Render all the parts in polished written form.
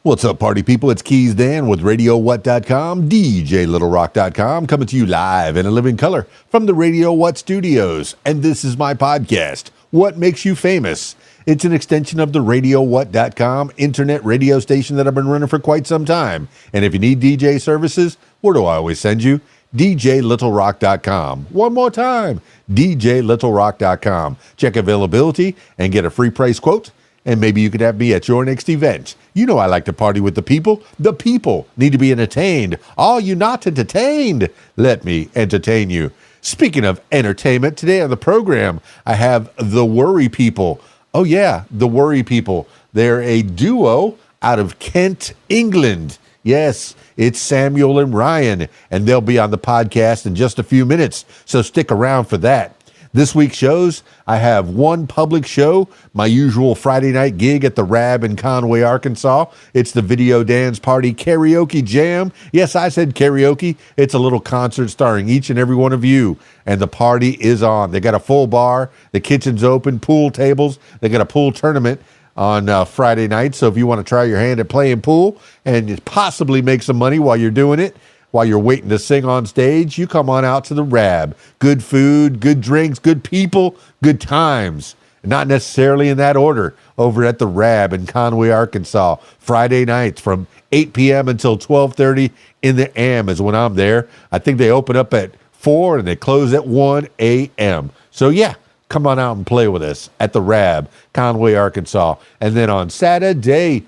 What's up, party people? It's KeysDAN with RadioWhat.com, DJLittleRock.com, coming to you live in a living color from the Radio What studios. And this is my podcast, What Makes You Famous? It's an extension of the RadioWhat.com internet radio station that I've been running for quite some time. And if you need DJ services, where do I always send you? DJLittleRock.com. One more time, DJLittleRock.com. Check availability and get a free price quote. And maybe you could have me at your next event. You know I like to party with the people. The people need to be entertained. Are you not entertained? Let me entertain you. Speaking of entertainment, today on the program, I have the Worry People. Oh yeah, the Worry People. They're a duo out of Kent, England. Yes, it's Samuel and Ryan, and they'll be on the podcast in just a few minutes, so stick around for that. This week's shows, I have one public show, my usual Friday night gig at the Rab in Conway, Arkansas. It's the Video Dance Party Karaoke Jam. Yes, I said karaoke. It's a little concert starring each and every one of you, and the party is on. They got a full bar, the kitchen's open, pool tables. They got a pool tournament on Friday night, so if you want to try your hand at playing pool and possibly make some money while you're doing it, while you're waiting to sing on stage, you come on out to the Rab. Good food, good drinks, good people, good times. Not necessarily in that order. Over at the Rab in Conway, Arkansas. Friday nights from 8 p.m. until 12:30 in the AM is when I'm there. I think they open up at 4 and they close at 1 a.m. So yeah, come on out and play with us at the Rab, Conway, Arkansas. And then on Saturday,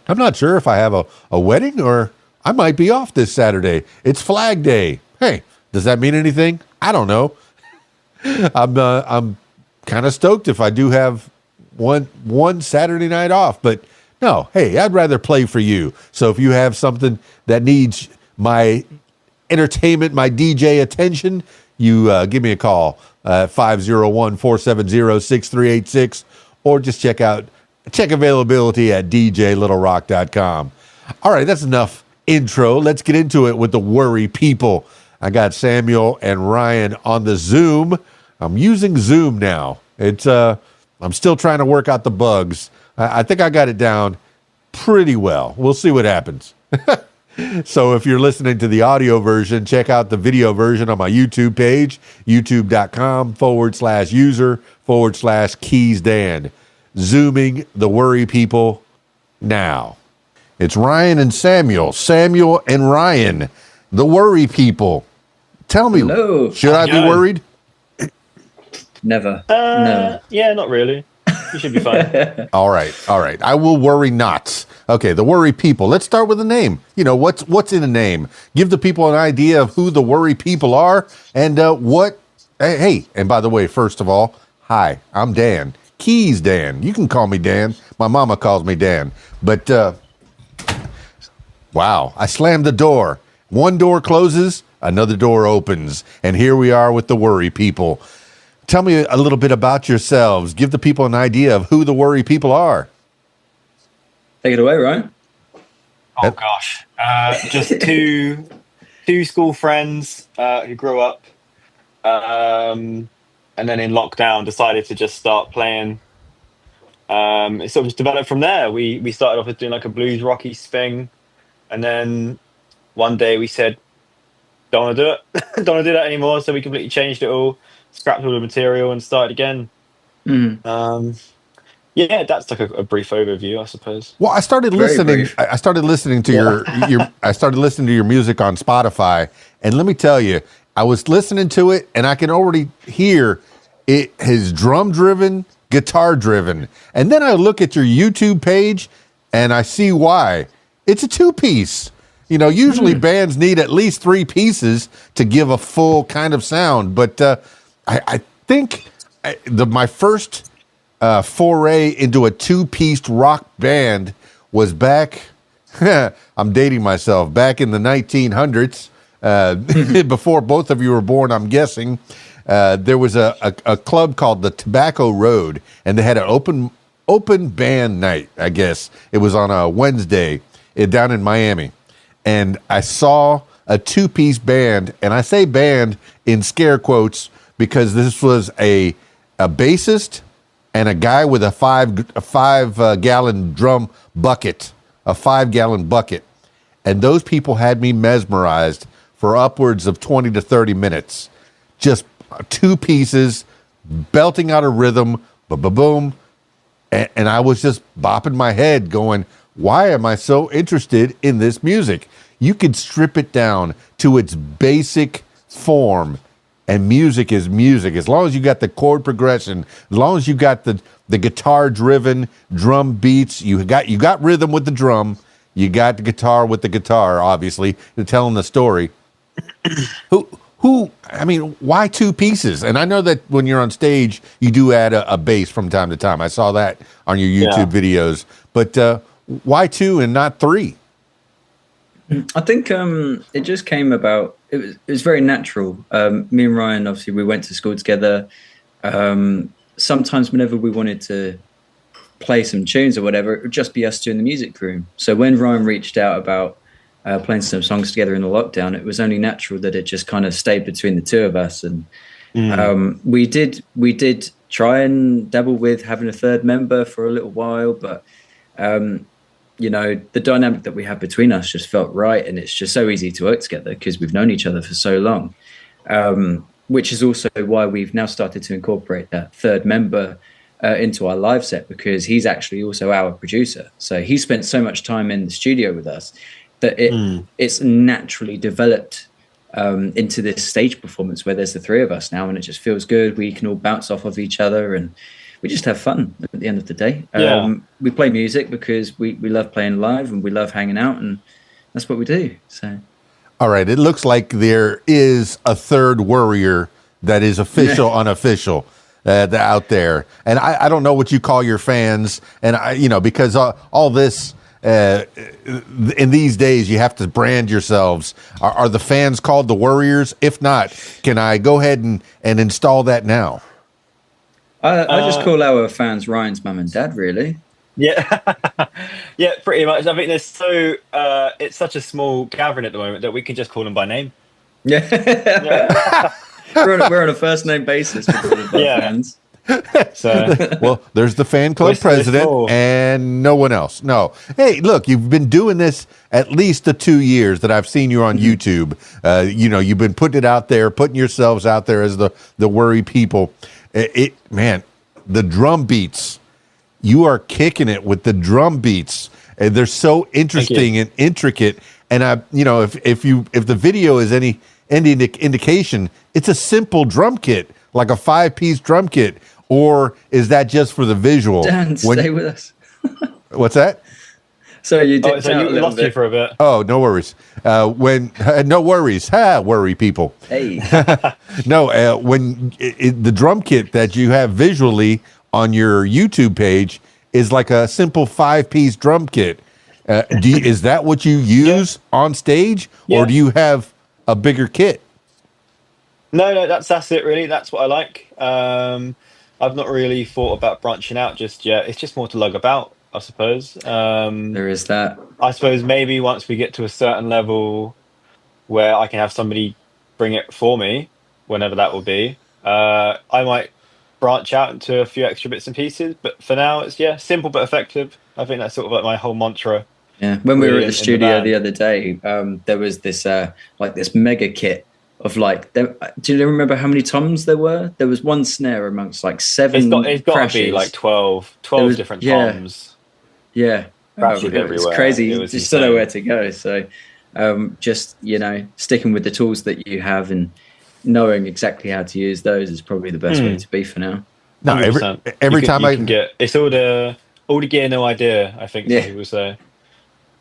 I'm not sure if I have a wedding or I might be off this Saturday. It's Flag Day. Hey, does that mean anything? I don't know. I'm kind of stoked if I do have one Saturday night off, but no. Hey, I'd rather play for you. So if you have something that needs my entertainment, my DJ attention, you give me a call at 501-470-6386, or just check availability at DJLittleRock.com. All right, that's enough intro. Let's get into it with the Worry People. I got Samuel and Ryan on the Zoom. I'm using Zoom now. I'm still trying to work out the bugs. I think I got it down pretty well. We'll see what happens. So if you're listening to the audio version, check out the video version on my YouTube page, youtube.com/user/KeysDAN. Zooming the Worry People now. It's Ryan and Samuel. Samuel and Ryan, the Worry People. Tell me, hello. Should I be worried? Never. No. Yeah, not really. You should be fine. All right. I will worry not. Okay, the Worry People. Let's start with the name. You know, what's in a name? Give the people an idea of who the Worry People are and what. Hey, and by the way, first of all, hi, I'm Dan. KeysDAN. You can call me Dan. My mama calls me Dan. But, wow, I slammed the door. One door closes, another door opens. And here we are with the Worry People. Tell me a little bit about yourselves. Give the people an idea of who the Worry People are. Take it away, Ryan. Oh, gosh. Just two school friends who grew up and then in lockdown decided to just start playing. It sort of just developed from there. We started off with doing like a blues rocky thing. And then one day we said, don't want to do it. Don't want to do that anymore. So we completely changed it all, scrapped all the material and started again. Yeah, that's like a brief overview, I suppose. Well, I started listening to your music on Spotify, and let me tell you, I was listening to it, and I can already hear it is drum driven, guitar driven, and then I look at your YouTube page, and I see why. It's a 2-piece. You know, usually bands need at least 3 pieces to give a full kind of sound, but I think my first foray into a 2-piece rock band was back, I'm dating myself, back in the 1900s, before both of you were born, I'm guessing. There was a club called the Tobacco Road, and they had an open band night, I guess. It was on a Wednesday down in Miami. And I saw a 2-piece band, and I say band in scare quotes because this was a bassist, and a guy with a 5 gallon drum bucket, a 5 gallon bucket. And those people had me mesmerized for upwards of 20 to 30 minutes. Just two pieces, belting out a rhythm, boom. And I was just bopping my head going, why am I so interested in this music? You could strip it down to its basic form, and music is music. As long as you got the chord progression, as long as you got the guitar-driven drum beats, you got rhythm with the drum, you got the guitar with the guitar, obviously, telling the story. I mean, why two pieces? And I know that when you're on stage, you do add a bass from time to time. I saw that on your YouTube videos. But why two and not three? I think it just came about. It was very natural. Me and Ryan, obviously, we went to school together. Sometimes whenever we wanted to play some tunes or whatever, it would just be us two in the music room. So when Ryan reached out about playing some songs together in the lockdown, it was only natural that it just kind of stayed between the two of us. And we did try and dabble with having a third member for a little while, but you know, the dynamic that we have between us just felt right, and it's just so easy to work together because we've known each other for so long, which is also why we've now started to incorporate that third member into our live set, because he's actually also our producer. So he spent so much time in the studio with us that it's naturally developed into this stage performance where there's the three of us now, and it just feels good. We can all bounce off of each other, and we just have fun at the end of the day. We play music because we love playing live, and we love hanging out, and that's what we do. So, all right, it looks like there is a third warrior that is official, unofficial out there, and I don't know what you call your fans, and because all this. In these days, you have to brand yourselves. Are the fans called the Warriors? If not, can I go ahead and install that now? I just call our fans Ryan's mum and dad, really. Yeah, yeah, pretty much. I think it's such a small gathering at the moment that we can just call them by name. Yeah, we're on a first name basis with all of our fans. So, well, there's the fan club president and no one else. No. Hey, look, you've been doing this at least the 2 years that I've seen you on YouTube. You've been putting it out there, putting yourselves out there as the worry people. Man, the drum beats, you are kicking it with the drum beats. They're so interesting and intricate. And if the video is any indication, it's a simple drum kit, like a 5-piece drum kit. Or is that just for the visual? Dan, stay with us. What's that? So you did. We lost you for a bit. Oh, no worries. No worries. Worry people. Hey. No, when the drum kit that you have visually on your YouTube page is like a simple 5-piece drum kit. Is that what you use on stage, or do you have a bigger kit? No, that's it really. That's what I like. I've not really thought about branching out just yet. It's just more to lug about, I suppose. There is that. I suppose maybe once we get to a certain level where I can have somebody bring it for me, whenever that will be, I might branch out into a few extra bits and pieces. But for now, it's simple but effective. I think that's sort of like my whole mantra. Yeah. When we were at the studio the other day, there was this this mega kit of do you remember how many toms there were? There was one snare amongst 7 It's got to be like 12 different toms. Yeah. It's crazy. You just don't know where to go. So just, sticking with the tools that you have and knowing exactly how to use those is probably the best way to be for now. No, every time I can get, it's all the gear, no idea, I think some people say.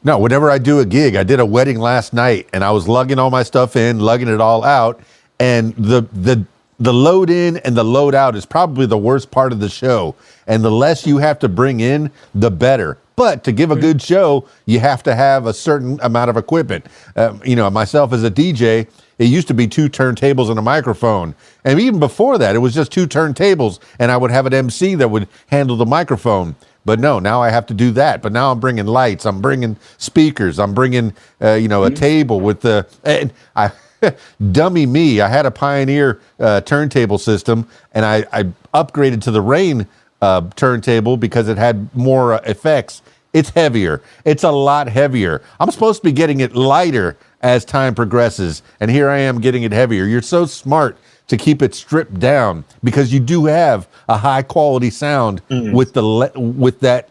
No, whenever I do a gig, I did a wedding last night, and I was lugging all my stuff in, lugging it all out, and the load in and the load out is probably the worst part of the show. And the less you have to bring in, the better. But to give a good show, you have to have a certain amount of equipment. Myself as a DJ, it used to be 2 turntables and a microphone. And even before that, it was just 2 turntables, and I would have an MC that would handle the microphone. But no, now I have to do that. But now I'm bringing lights. I'm bringing speakers. I'm bringing, a table with the. And dummy me. I had a Pioneer turntable system, and I upgraded to the Rain turntable because it had more effects. It's heavier. It's a lot heavier. I'm supposed to be getting it lighter as time progresses, and here I am getting it heavier. You're so smart to keep it stripped down because you do have a high quality sound with that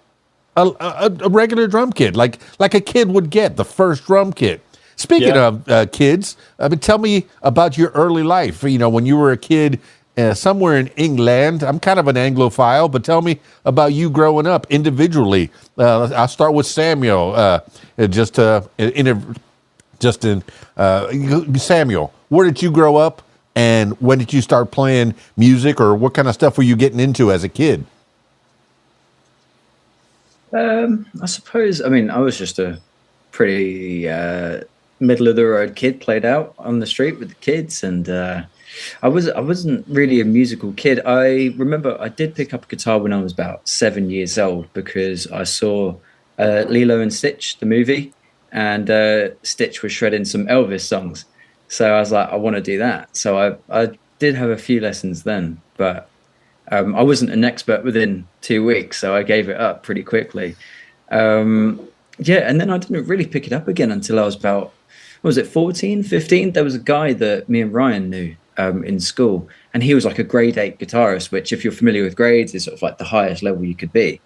a regular drum kit, like a kid would get the first drum kit. Speaking of kids, tell me about your early life. You know, when you were a kid somewhere in England. I'm kind of an Anglophile, but tell me about you growing up individually. I'll start with Samuel. Samuel, where did you grow up, and when did you start playing music, or what kind of stuff were you getting into as a kid? I suppose, I mean, I was just a pretty middle of the road kid, played out on the street with the kids, and I wasn't really a musical kid. I remember I did pick up a guitar when I was about 7 years old because I saw Lilo and Stitch, the movie, and Stitch was shredding some Elvis songs. So I was like, I want to do that. So I did have a few lessons then, but I wasn't an expert within 2 weeks, so I gave it up pretty quickly. And then I didn't really pick it up again until I was about, what was it, 14, 15? There was a guy that me and Ryan knew in school, and he was like a grade 8 guitarist, which, if you're familiar with grades, is sort of like the highest level you could be.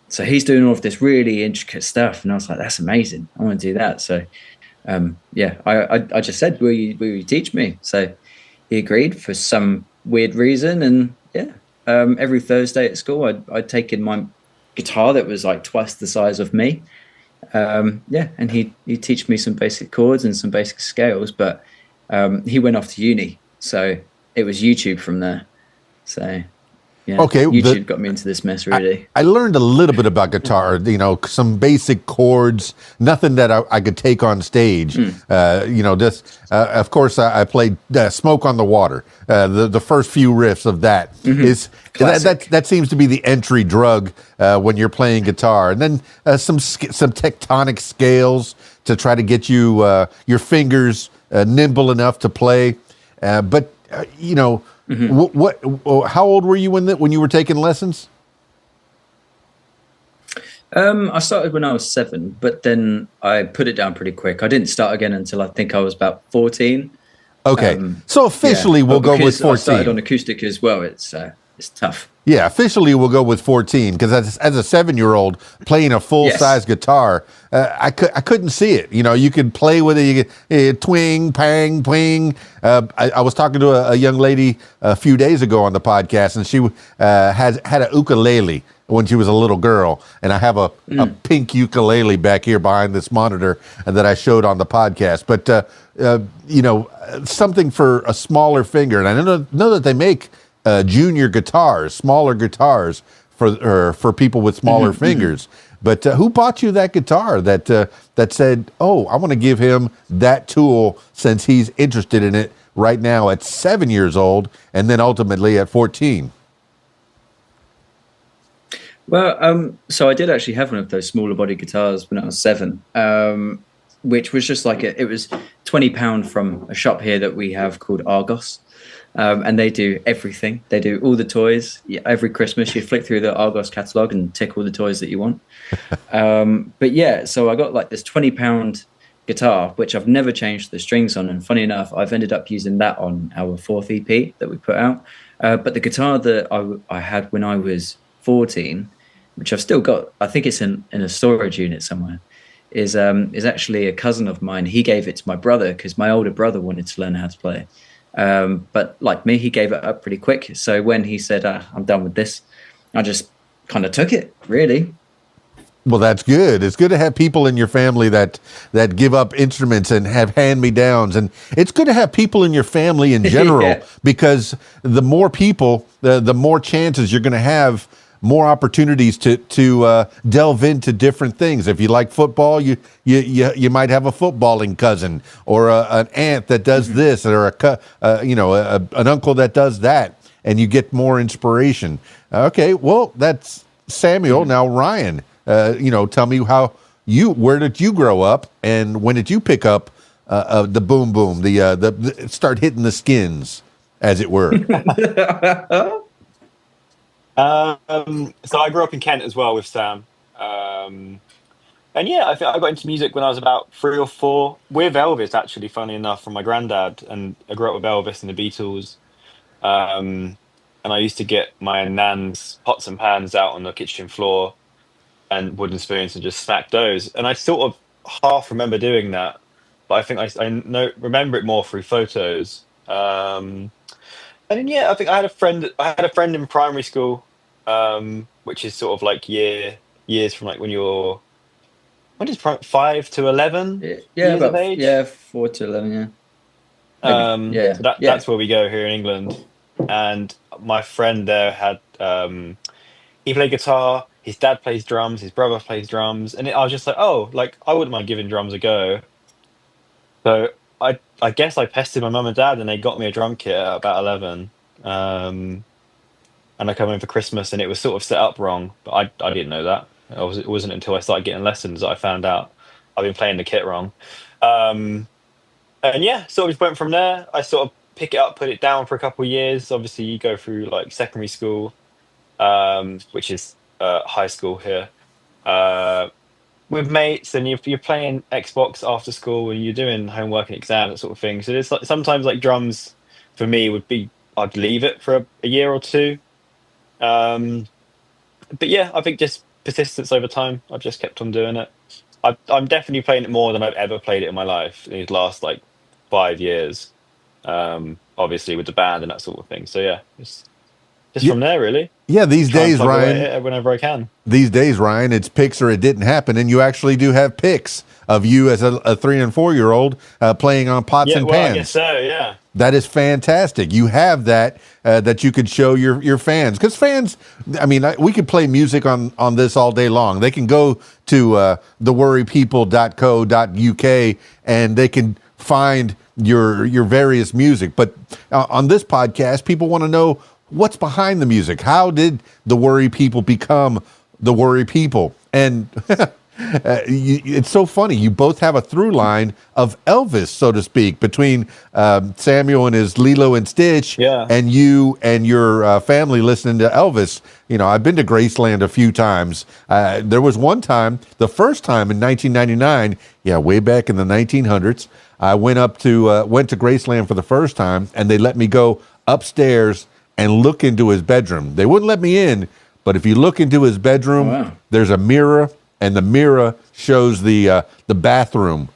So he's doing all of this really intricate stuff, and I was like, that's amazing. I want to do that. So I just said, will you teach me? So he agreed for some weird reason, and every Thursday at school I'd take in my guitar that was like twice the size of me. And he'd teach me some basic chords and some basic scales, but he went off to uni, so it was YouTube from there. So okay, YouTube got me into this mess, really. I learned a little bit about guitar, some basic chords, nothing that I could take on stage. Of course, I played Smoke on the Water. The first few riffs of that is that seems to be the entry drug when you're playing guitar, and then some tectonic scales to try to get you your fingers nimble enough to play. How old were you when you were taking lessons? I started when I was 7, but then I put it down pretty quick. I didn't start again until I think I was about 14. Okay, so officially we'll go with 14. I started on acoustic as well. It's tough. Yeah, officially we'll go with 14 because as a 7-year-old playing a full-size guitar, I couldn't see it. You could play with it, you could, twing, pang, ping. I was talking to a young lady a few days ago on the podcast, and she had a ukulele when she was a little girl, and I have a pink ukulele back here behind this monitor that I showed on the podcast. But something for a smaller finger, and I know that they make junior guitars, smaller guitars for people with smaller fingers. But who bought you that guitar that said, "Oh, I want to give him that tool since he's interested in it right now at 7 years old, and then ultimately at 14"? Well, so I did actually have one of those smaller body guitars when I was 7, which was just like it was £20 from a shop here that we have called Argos. And they do everything. They do all the toys. Every Christmas, you flick through the Argos catalog and tick all the toys that you want. So I got like this £20 guitar, which I've never changed the strings on. And funny enough, I've ended up using that on our 4th EP that we put out. But the guitar that I had when I was 14, which I've still got, I think it's in a storage unit somewhere, is actually a cousin of mine. He gave it to my brother because my older brother wanted to learn how to play. But like me, he gave it up pretty quick. So when he said, I'm done with this, I just kind of took it, really. Well, that's good. It's good to have people in your family that give up instruments and have hand-me-downs. And it's good to have people in your family in general because the more people, the more chances you're going to have, more opportunities to delve into different things. If you like football, you might have a footballing cousin or an aunt that does this, or an uncle that does that, and you get more inspiration. Okay, well, that's Samuel. Now, Ryan, tell me where did you grow up, and when did you pick up the boom boom, the start hitting the skins, as it were? So I grew up in Kent as well with Sam. And yeah, I think I got into music when I was about 3 or 4 with Elvis, actually, funny enough, from my granddad. And I grew up with Elvis and the Beatles. Um, and I used to get my nan's pots and pans out on the kitchen floor and wooden spoons and just smack those. And I sort of half remember doing that, but I think I know remember it more through photos. And then yeah, I think I had a friend. I had a friend in primary school, which is sort of like years from like when you're when is 5 to 11 Yeah, years of about age. 4 to 11. Yeah, maybe. So Yeah, yeah. that's where we go here in England. And my friend there had he played guitar. His dad plays drums. His brother plays drums, and I was just like, oh, like I wouldn't mind giving drums a go. So I guess I pestered my mum and dad, and they got me a drum kit at about 11. Um, and I come in for Christmas, and it was sort of set up wrong, but I didn't know that. It wasn't until I started getting lessons that I found out I've been playing the kit wrong. Um, and yeah, sort of just went from there. I sort of pick it up, put it down for a couple of years. Obviously, you go through like secondary school, which is high school here, uh, with mates, and you're playing Xbox after school, and you're doing homework and exams, that sort of thing. So there's like sometimes like drums for me would be I'd leave it for a year or two. Um, but yeah, I think just persistence over time. I've just kept on doing it. I'm definitely playing it more than I've ever played it in my life in these last like 5 years. Obviously with the band and that sort of thing. So yeah, just Yeah, from there really. yeah. These Try and days, plug away Ryan. at it whenever I can. These days, Ryan, it's pics or it didn't happen, and you actually do have pics of you as a 3 and 4 year old playing on pots Yeah, and well, I guess pans. so. Yeah, That is fantastic. You have that that you could show your fans, because fans. I mean, we could play music on this all day long. They can go to theworrypeople.co.uk and they can find your various music. But on this podcast, people want to know what's behind the music. How did the Worry People become the Worry People? And it's so funny. You both have a through line of Elvis, so to speak, between Samuel and his Lilo and Stitch, yeah, and you and your family listening to Elvis. You know, I've been to Graceland a few times. There was one time, the first time in 1999, yeah, way back in the 1900s, I went to Graceland for the first time, and they let me go upstairs and look into his bedroom. They wouldn't let me in, but if you look into his Oh, bedroom, wow. there's a mirror, and the mirror shows the bathroom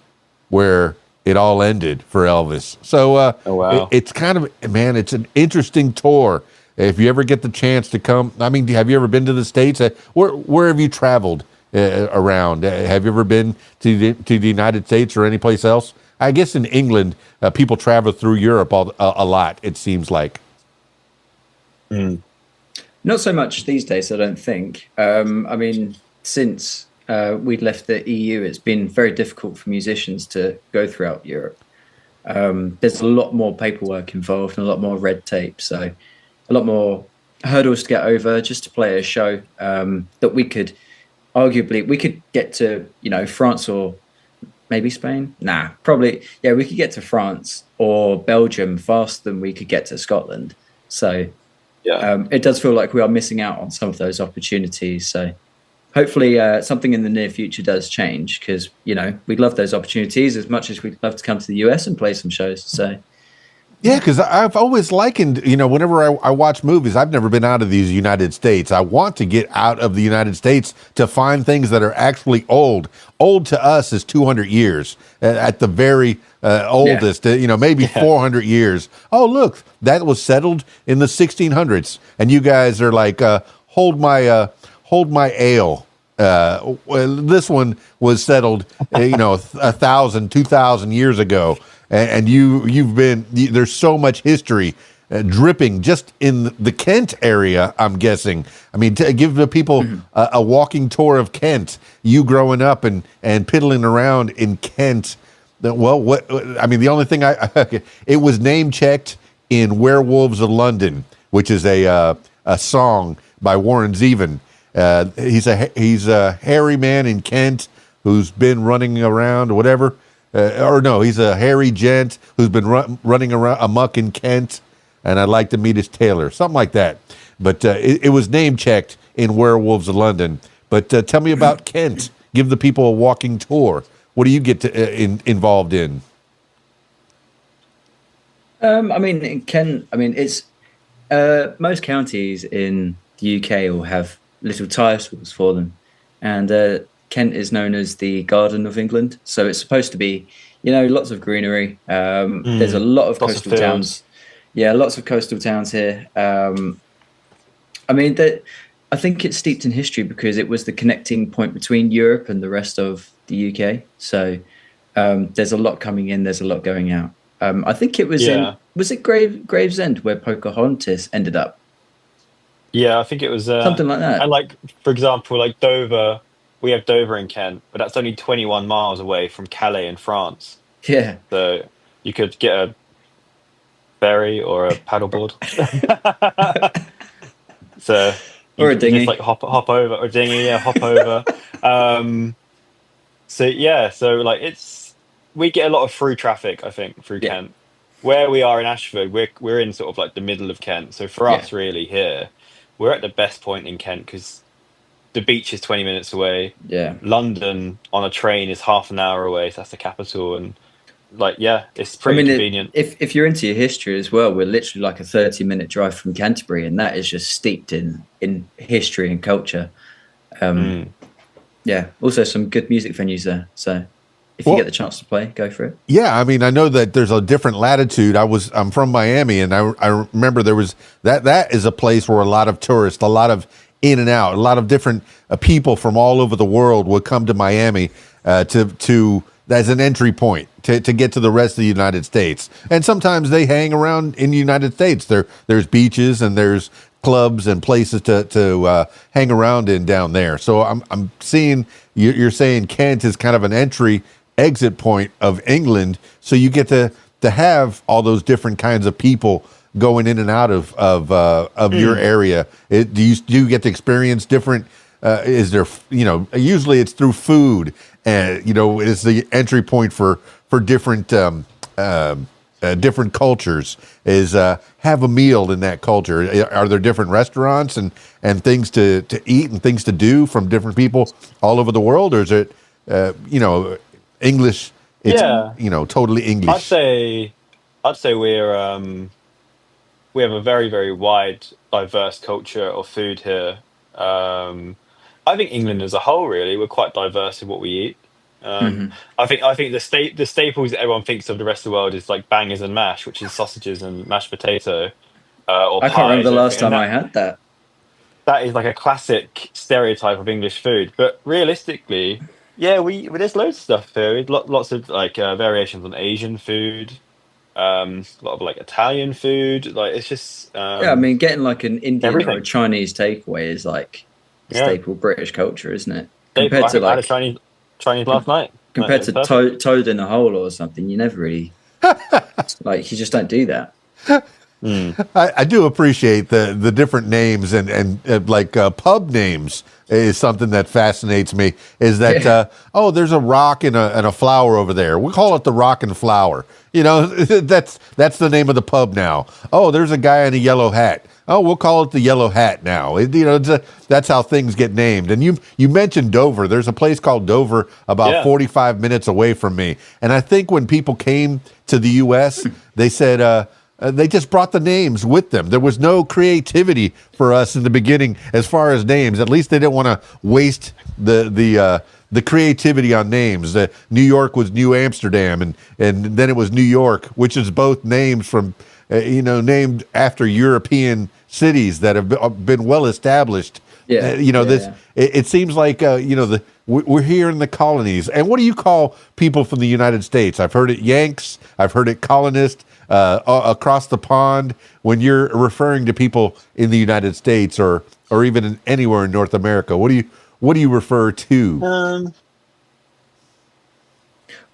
where it all ended for Elvis. So Oh wow. it's kind of, man, it's an interesting tour. If you ever get the chance to come, I mean, have you ever been to the States? Where have you traveled around? Have you ever been to the United States or any place else? I guess in England, people travel through Europe a lot. It seems like. Mm. Not so much these days, I don't think. I mean, since we'd left the EU, it's been very difficult for musicians to go throughout Europe. There's a lot more paperwork involved and a lot more red tape, so a lot more hurdles to get over just to play a show that we could arguably we could get to, France or maybe Spain. Nah, probably yeah, we could get to France or Belgium faster than we could get to Scotland. So Yeah. it does feel like we are missing out on some of those opportunities. So hopefully something in the near future does change, because we'd love those opportunities as much as we'd love to come to the US and play some shows. So Yeah, because I've always likened, whenever I watch movies, I've never been out of these United States. I want to get out of the United States to find things that are actually old. Old to us is 200 years at the very oldest, maybe 400 years. Oh, look, that was settled in the 1600s. And you guys are like, hold my ale. Well, this one was settled, 1,000, 2,000 years ago. And you've been, there's so much history dripping just in the Kent area, I'm guessing. I mean, to give the people a walking tour of Kent, you growing up and piddling around in Kent. Well, the only thing it was name checked in Werewolves of London, which is a song by Warren Zevon. He's a hairy man in Kent who's been running around or whatever. He's a hairy gent who's been running around amok in Kent. and I'd like to meet his tailor, something like that. But it was name checked in Werewolves of London. But tell me about Kent. Give the people a walking tour. What do you get to involved in? I mean, in Kent, I mean, it's most counties in the UK will have little titles for them, and Kent is known as the Garden of England. So it's supposed to be, lots of greenery. There's a lot of Lots coastal of towns. Yeah, lots of coastal towns here. I mean, I think it's steeped in history because it was the connecting point between Europe and the rest of the UK. So there's a lot coming in. There's a lot going out. I think it was was it Gravesend where Pocahontas ended up? Yeah, I think it was Something like that. And like, for example, like Dover, we have Dover in Kent, but that's only 21 miles away from Calais in France. Yeah. So you could get a ferry or a paddleboard. So Or a dinghy. just like hop over, or a dinghy, hop over. So like we get a lot of through traffic, I think, through Kent. Where we are in Ashford, we're in sort of like the middle of Kent. So for us, really, here, we're at the best point in Kent because the beach is 20 minutes away. Yeah. London on a train is half an hour away. So that's the capital, and it's pretty convenient. If you're into your history as well, we're literally like a 30-minute drive from Canterbury, and that is just steeped in history and culture. Yeah. Also, some good music venues there. So if you get the chance to play, go for it. Yeah, I mean, I know that there's a different latitude. I'm from Miami, and I remember there was that is a place where a lot of tourists, a lot of in and out, a lot of different people from all over the world would come to Miami to as an entry point to get to the rest of the United States. And sometimes they hang around in the United States. There's beaches and there's clubs and places to hang around in down there. So I'm seeing you're saying Kent is kind of an exit point of England. So you get to have all those different kinds of people going in and out of your area. Do you get to experience different? Is there, usually it's through food, and it's the entry point for different different cultures. Is have a meal in that culture. Are there different restaurants and things to eat and things to do from different people all over the world, or is it English? It's, totally English. I'd say we have a very, very wide, diverse culture of food here. I think England as a whole, really, we're quite diverse in what we eat. I think the staples that everyone thinks of the rest of the world is like bangers and mash, which is sausages and mashed potato. Or I can't remember the last time I had that. That is like a classic stereotype of English food. But realistically, there's loads of stuff here. Lots of like variations on Asian food. A lot of like Italian food. Like it's just I mean, getting like an Indian or a Chinese takeaway is like staple British culture, isn't it? Compared to like I had a Chinese last night. Compared to toad in a hole or something, you never really like you just don't do that. I do appreciate the different names and like pub names is something that fascinates me. Is that there's a rock and a flower over there. We call it the Rock and Flower. That's the name of the pub now. Oh, there's a guy in a yellow hat. Oh, we'll call it the Yellow Hat now. That's how things get named. And you mentioned Dover. There's a place called Dover about 45 minutes away from me. And I think when people came to the U.S., they said they just brought the names with them. There was no creativity for us in the beginning as far as names. At least they didn't want to waste the creativity on names. New York was New Amsterdam, and then it was New York, which is both names from named after European cities that have been well established. It seems like we're here in the colonies. And what do you call people from the United States? I've heard it Yanks. I've heard it colonist. Across the pond, when you're referring to people in the United States or even anywhere in North America, what do you refer to?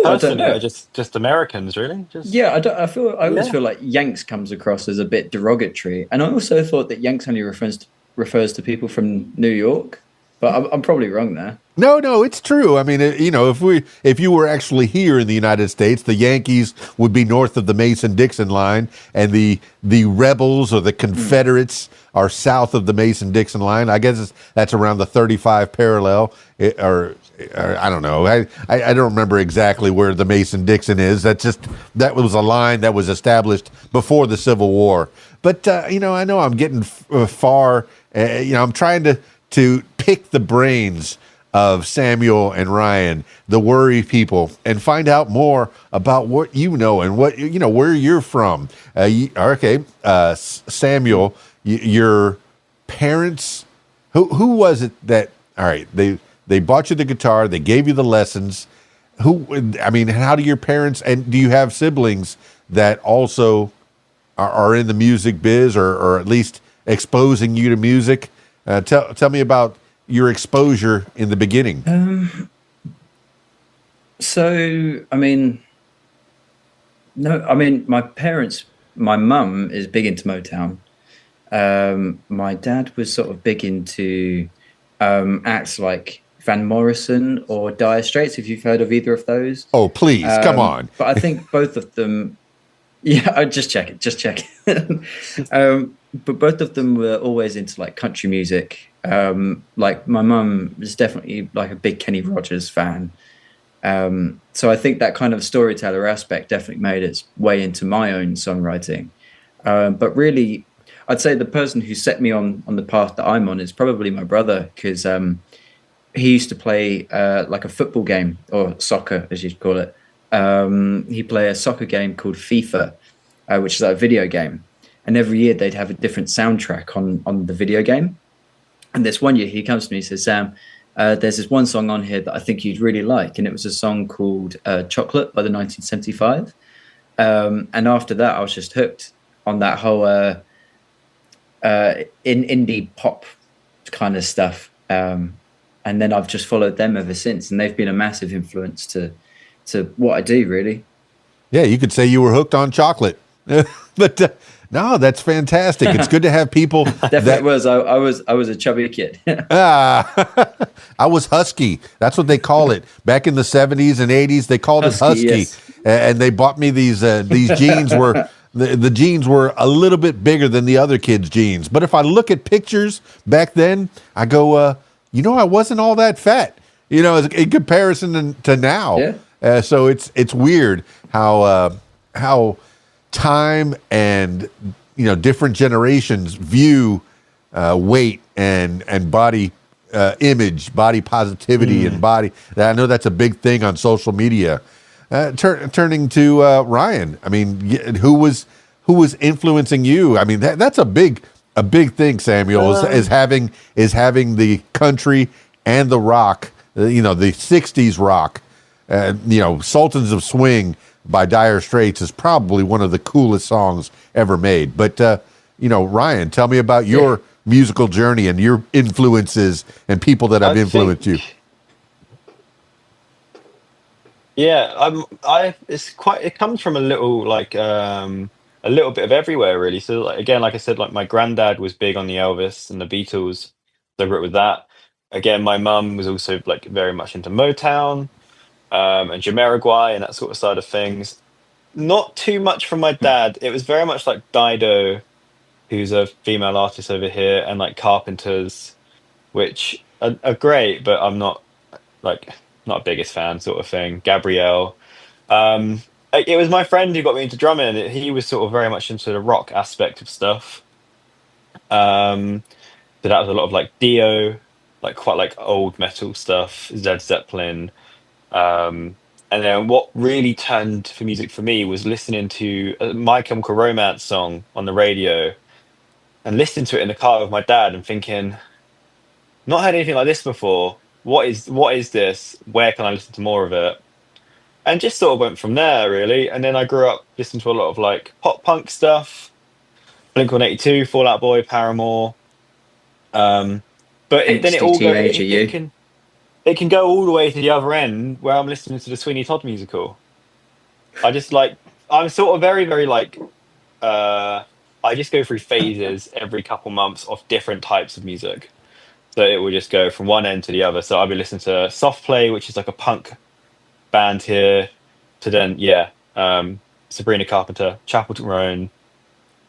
Personally, just Americans, really. I always feel like Yanks comes across as a bit derogatory, and I also thought that Yanks only refers to people from New York. but I'm probably wrong there. No, it's true. I mean, if you were actually here in the United States, the Yankees would be north of the Mason-Dixon line, and the Rebels or the Confederates are south of the Mason-Dixon line. I guess that's around the 35 parallel, or I don't know. I don't remember exactly where the Mason-Dixon is. That was a line that was established before the Civil War. But I know I'm getting far. I'm trying to pick the brains of Samuel and Ryan, the Worry people, and find out more about what you know and what where you're from. Samuel, your parents, who was it that? All right, they bought you the guitar, they gave you the lessons. How do your parents, and do you have siblings that also are in the music biz, or at least exposing you to music? Tell me about your exposure in the beginning. My parents, my mum is big into Motown. My dad was sort of big into acts like Van Morrison or Dire Straits, if you've heard of either of those. Oh, please, come on. But I think both of them, yeah, just check it. But both of them were always into like country music. Like my mum is definitely like a big Kenny Rogers fan. So I think that kind of storyteller aspect definitely made its way into my own songwriting. But really, I'd say the person who set me on the path that I'm on is probably my brother, because he used to play like a football game, or soccer as you'd call it. He played a soccer game called FIFA, which is like a video game. And every year they'd have a different soundtrack on the video game. And this one year he comes to me and says, Sam, there's this one song on here that I think you'd really like. And it was a song called Chocolate by the 1975. And after that, I was just hooked on that whole indie pop kind of stuff. And then I've just followed them ever since. And they've been a massive influence to what I do, really. Yeah, you could say you were hooked on chocolate. But no, that's fantastic. It's good to have people. Definitely was. I was a chubby kid. I was husky. That's what they call it. Back in the 70s and 80s, they called it husky. Yes. And they bought me these jeans were the jeans were a little bit bigger than the other kids' jeans. But if I look at pictures back then, I go, I wasn't all that fat. In comparison to now. Yeah. So it's weird how time and different generations view weight and body image, body positivity, and body. I know that's a big thing on social media. Turning to Ryan, I mean, who was influencing you? I mean, that's a big thing. Samuel is having the country and the rock. The 60s rock. Sultans of Swing by Dire Straits is probably one of the coolest songs ever made. But, Ryan, tell me about your musical journey and your influences and people that have influenced you. Yeah, it comes from a little bit of everywhere, really. So again, like I said, like my granddad was big on the Elvis and the Beatles. So I grew up with that. Again, my mum was also like very much into Motown. And Jamiroquai and that sort of side of things. Not too much from my dad. It was very much like Dido, who's a female artist over here, and like Carpenters, which are great, but I'm not a biggest fan sort of thing. Gabrielle. It was my friend who got me into drumming. He was sort of very much into the rock aspect of stuff. So that was a lot of like Dio, like quite like old metal stuff, Led Zeppelin. And then what really turned for music for me was listening to a My Chemical Romance song on the radio and listening to it in the car with my dad and thinking, not heard anything like this before. What is this? Where can I listen to more of it? And just sort of went from there, really. And then I grew up listening to a lot of like pop punk stuff, Blink-182, Fall Out Boy, Paramore. But then it all goes. It can go all the way to the other end where I'm listening to the Sweeney Todd musical. I'm sort of very, very like, I just go through phases every couple months of different types of music. So it would just go from one end to the other. So I'd be listening to Soft Play, which is like a punk band here, to then Sabrina Carpenter, Chapel Roan,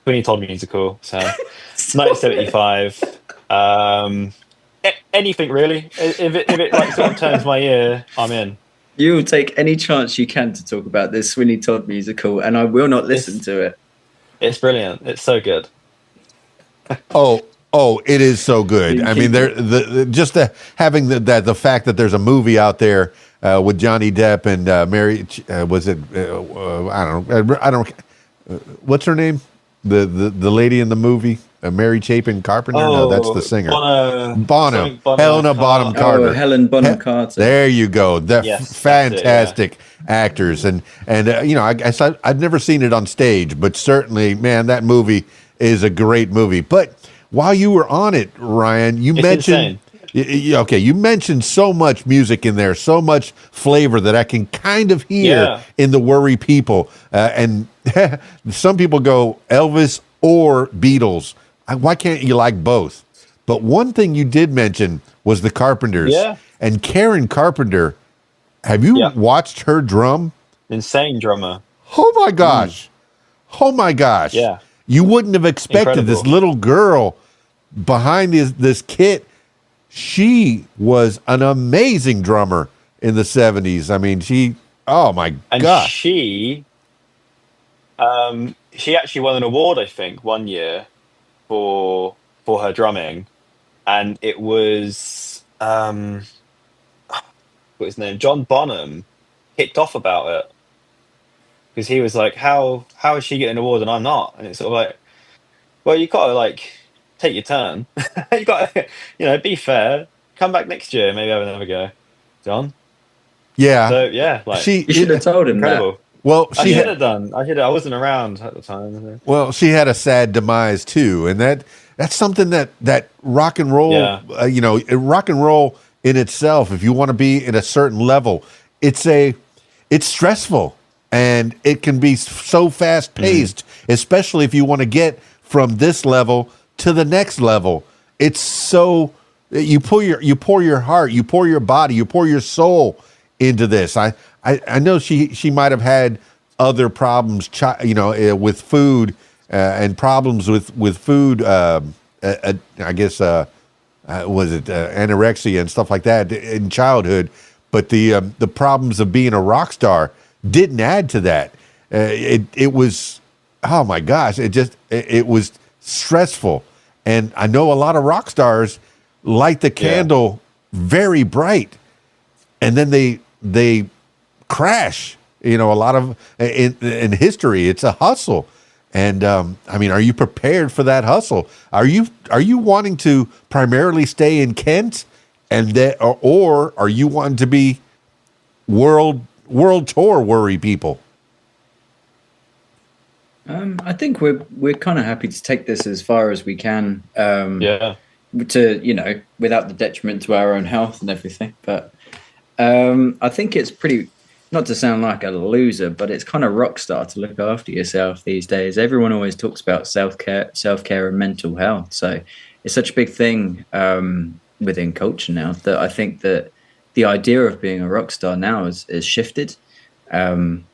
Sweeney Todd musical, so 1975. Anything really. If it like sort of turns my ear, I'm in. You will take any chance you can to talk about this Sweeney Todd musical, and I will not listen to it. It's brilliant. It's so good. Oh, it is so good. I mean, having the fact that there's a movie out there with Johnny Depp and Mary, was it? I don't. What's her name? The lady in the movie, Mary Chapin Carpenter. No, that's the singer. Bonham. Helena Bonham Carter. Oh, Helen Bonham Carter. There you go. Fantastic actors, and I'd never seen it on stage, but certainly, man, that movie is a great movie. But while you were on it, Ryan, you mentioned you mentioned so much music in there, so much flavor that I can kind of hear in the Worry People. And some people go Elvis or Beatles. Why can't you like both? But one thing you did mention was the Carpenters. Yeah. And Karen Carpenter, have you watched her drum? Insane drummer. Oh my gosh. Oh my gosh. Yeah. You wouldn't have expected this little girl behind this kit. She was an amazing drummer in the 70s. I mean, oh my gosh. She actually won an award, I think, one year for her drumming. And it was, what his name? John Bonham kicked off about it. Because he was like, how is she getting an award and I'm not? And it's sort of like, well, you got to like take your turn. You got to, be fair. Come back next year, maybe have another go, John. Yeah. So yeah, like you should have told him incredible. that. Well, I should have done. I wasn't around at the time. Well, she had a sad demise too, and that's something that rock and roll, rock and roll in itself. If you want to be at a certain level, it's stressful. And it can be so fast paced, especially if you want to get from this level to the next level. It's so you pour your heart, you pour your body, you pour your soul into this. I know she might have had other problems, with food and problems with food. I guess was it anorexia and stuff like that in childhood. But the problems of being a rock star didn't add to that. It was, oh my gosh, it was stressful. And I know a lot of rock stars light the candle very bright, and then they crash. A lot of in history, it's a hustle. And I mean, are you prepared for that hustle? Are you wanting to primarily stay in Kent, and or are you wanting to be world tour Worry People? I think we're kind of happy to take this as far as we can. To without the detriment to our own health and everything. But I think it's pretty, not to sound like a loser, but it's kind of rock star to look after yourself these days. Everyone always talks about self-care and mental health. So it's such a big thing within culture now that I think that the idea of being a rock star now is shifted. I'm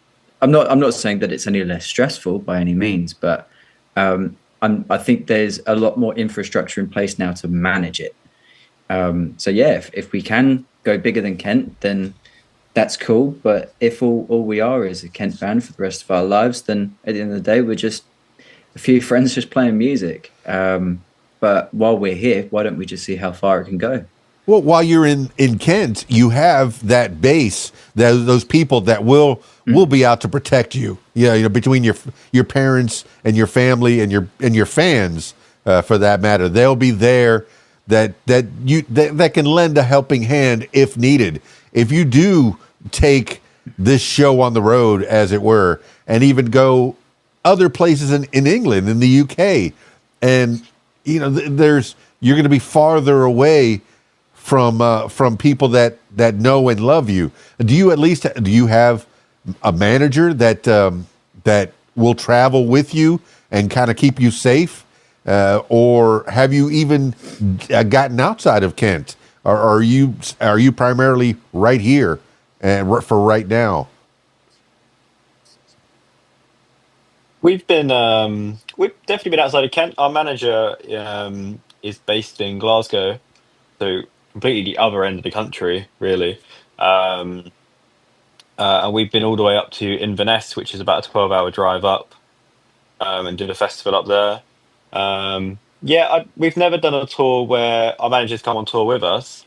not saying that it's any less stressful by any means, but I think there's a lot more infrastructure in place now to manage it. So yeah, if we can go bigger than Kent, then that's cool. But if all we are is a Kent band for the rest of our lives, then at the end of the day, we're just a few friends just playing music. But while we're here, why don't we just see how far it can go? Well, while you're in Kent, you have that base, those people that will be out to protect you. Between your parents and your family and your fans, for that matter, they'll be there. That can lend a helping hand if needed. If you do take this show on the road, as it were, and even go other places in England, in the UK, and you're going to be farther away from people that know and love you. Do you have a manager that will travel with you and kind of keep you safe? or have you even gotten outside of Kent? Or are you primarily right here and for right now? We've definitely been outside of Kent. Our manager is based in Glasgow, so completely the other end of the country, really. Um, and we've been all the way up to Inverness, which is about a 12-hour drive up, and did a festival up there. We've never done a tour where our managers come on tour with us.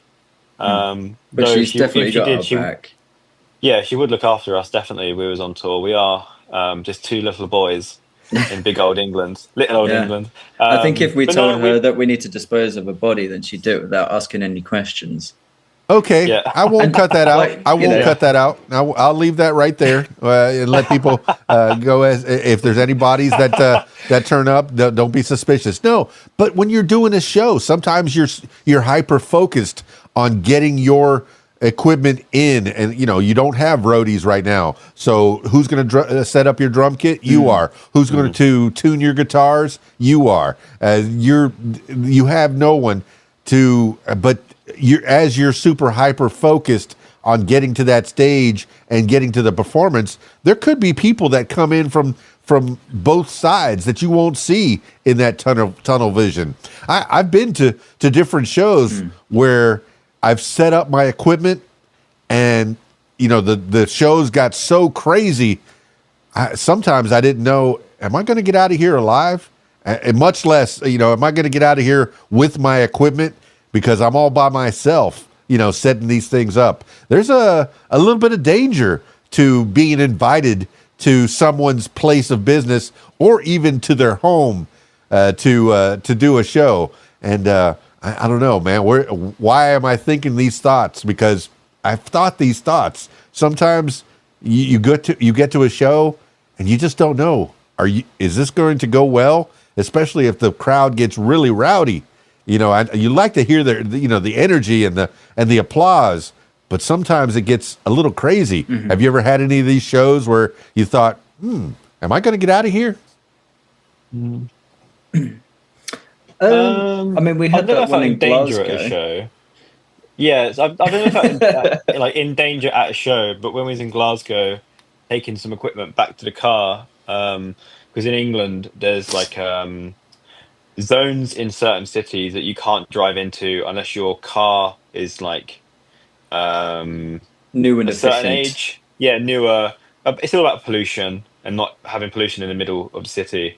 But Though she's definitely if she got did, our back. she would look after us. Definitely, we was on tour. We are just two little boys in big old England, little old Yeah. England. I think if we But told no, her that we need to dispose of a body, then she'd do it without asking any questions. Okay, Yeah. I won't cut that out. Like, I won't you know. cut that out. I'll leave that right there and let people go as if there's any bodies that turn up, don't be suspicious. No, but when you're doing a show, sometimes you're hyper focused on getting your equipment in, and you don't have roadies right now. So who's going to set up your drum kit? You are. Who's going to tune your guitars? You are. You have no one to, but you're super hyper focused on getting to that stage and getting to the performance. There could be people that come in from both sides that you won't see in that tunnel vision. I've been to different shows where I've set up my equipment, and the shows got so crazy. Sometimes I didn't know, am I going to get out of here alive? And much less, am I going to get out of here with my equipment? Because I'm all by myself, setting these things up. There's a little bit of danger to being invited to someone's place of business or even to their home to do a show. And I don't know, man. Why am I thinking these thoughts? Because I've thought these thoughts. Sometimes you get to a show and you just don't know. Is this going to go well? Especially if the crowd gets really rowdy. You like to hear the energy and the applause, but sometimes it gets a little crazy. Mm-hmm. Have you ever had any of these shows where you thought, am I going to get out of here? I mean, we had that one in danger Glasgow. at a show. Yes, I've never felt in danger at a show, but when we was in Glasgow, taking some equipment back to the car, because in England there's zones in certain cities that you can't drive into unless your car is new and a efficient. certain age. Yeah, newer. It's all about pollution and not having pollution in the middle of the city.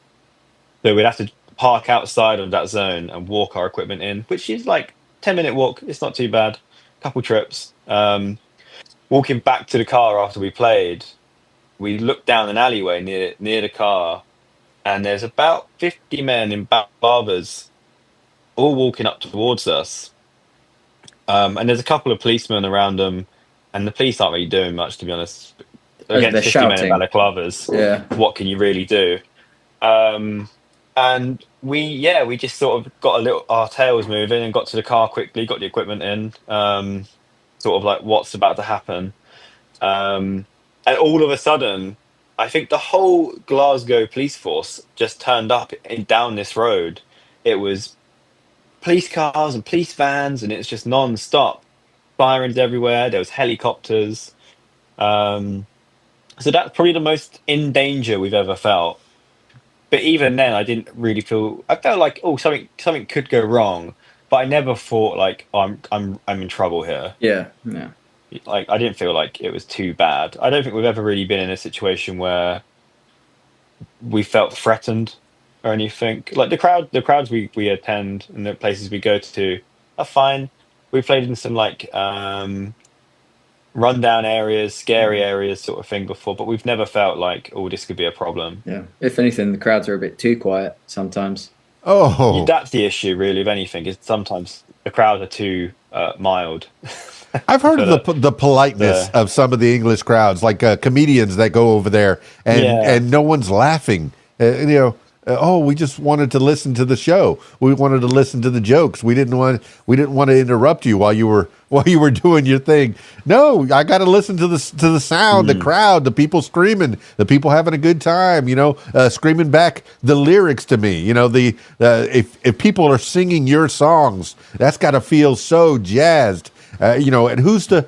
So we'd have to park outside of that zone and walk our equipment in, which is 10-minute walk. It's not too bad. Couple trips. Walking back to the car after we played, we looked down an alleyway near the car, and there's about 50 men in barbers all walking up towards us. And there's a couple of policemen around them, and the police aren't really doing much, to be honest. Against 50 shouting. men in balaclavas, Yeah. What can you really do? And we just sort of got our tails moving and got to the car quickly, got the equipment in, what's about to happen. And all of a sudden, I think the whole Glasgow police force just turned up down this road. It was police cars and police vans, and it's just non-stop. Sirens everywhere. There was helicopters. So that's probably the most in danger we've ever felt. But even then, I didn't really feel. I felt like, something could go wrong, but I never thought I'm in trouble here. Yeah. I didn't feel like it was too bad. I don't think we've ever really been in a situation where we felt threatened or anything. The crowds we attend and the places we go to are fine. We played in some rundown areas, scary areas sort of thing before, but we've never felt this could be a problem. Yeah. If anything, the crowds are a bit too quiet sometimes. Oh, that's the issue, really. If anything, is sometimes the crowds are too mild. I've heard of the politeness of some of the English crowds, like comedians that go over there and no one's laughing. oh, we just wanted to listen to the show. We wanted to listen to the jokes. We didn't want to interrupt you while you were doing your thing. No, I got to listen to the sound, the crowd, the people screaming, the people having a good time. Screaming back the lyrics to me. If people are singing your songs, that's got to feel so jazzed. And who's the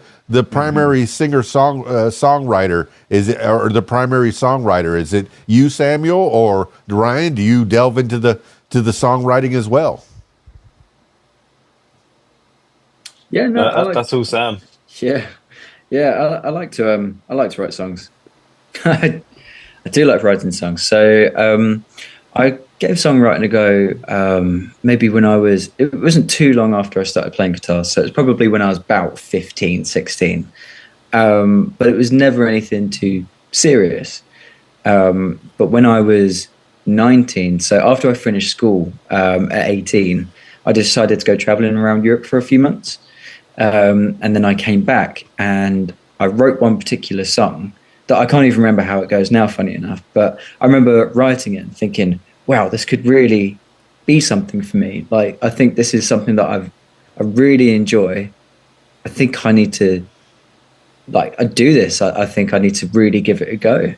primary songwriter? Is it, or the primary songwriter? Is it you, Samuel, or Ryan? Do you delve into the songwriting as well? Yeah, no, that's all Sam. Yeah, I like to write songs. I do like writing songs. So I gave songwriting a go maybe when it wasn't too long after I started playing guitar. So it's probably when I was about 15, 16. But it was never anything too serious. But when I was 19, so after I finished school at 18, I decided to go traveling around Europe for a few months. And then I came back and I wrote one particular song that I can't even remember how it goes now, funny enough. But I remember writing it and thinking, wow, this could really be something for me. Like, I think this is something that I really enjoy. I think I need to, I do this. I think I need to really give it a go.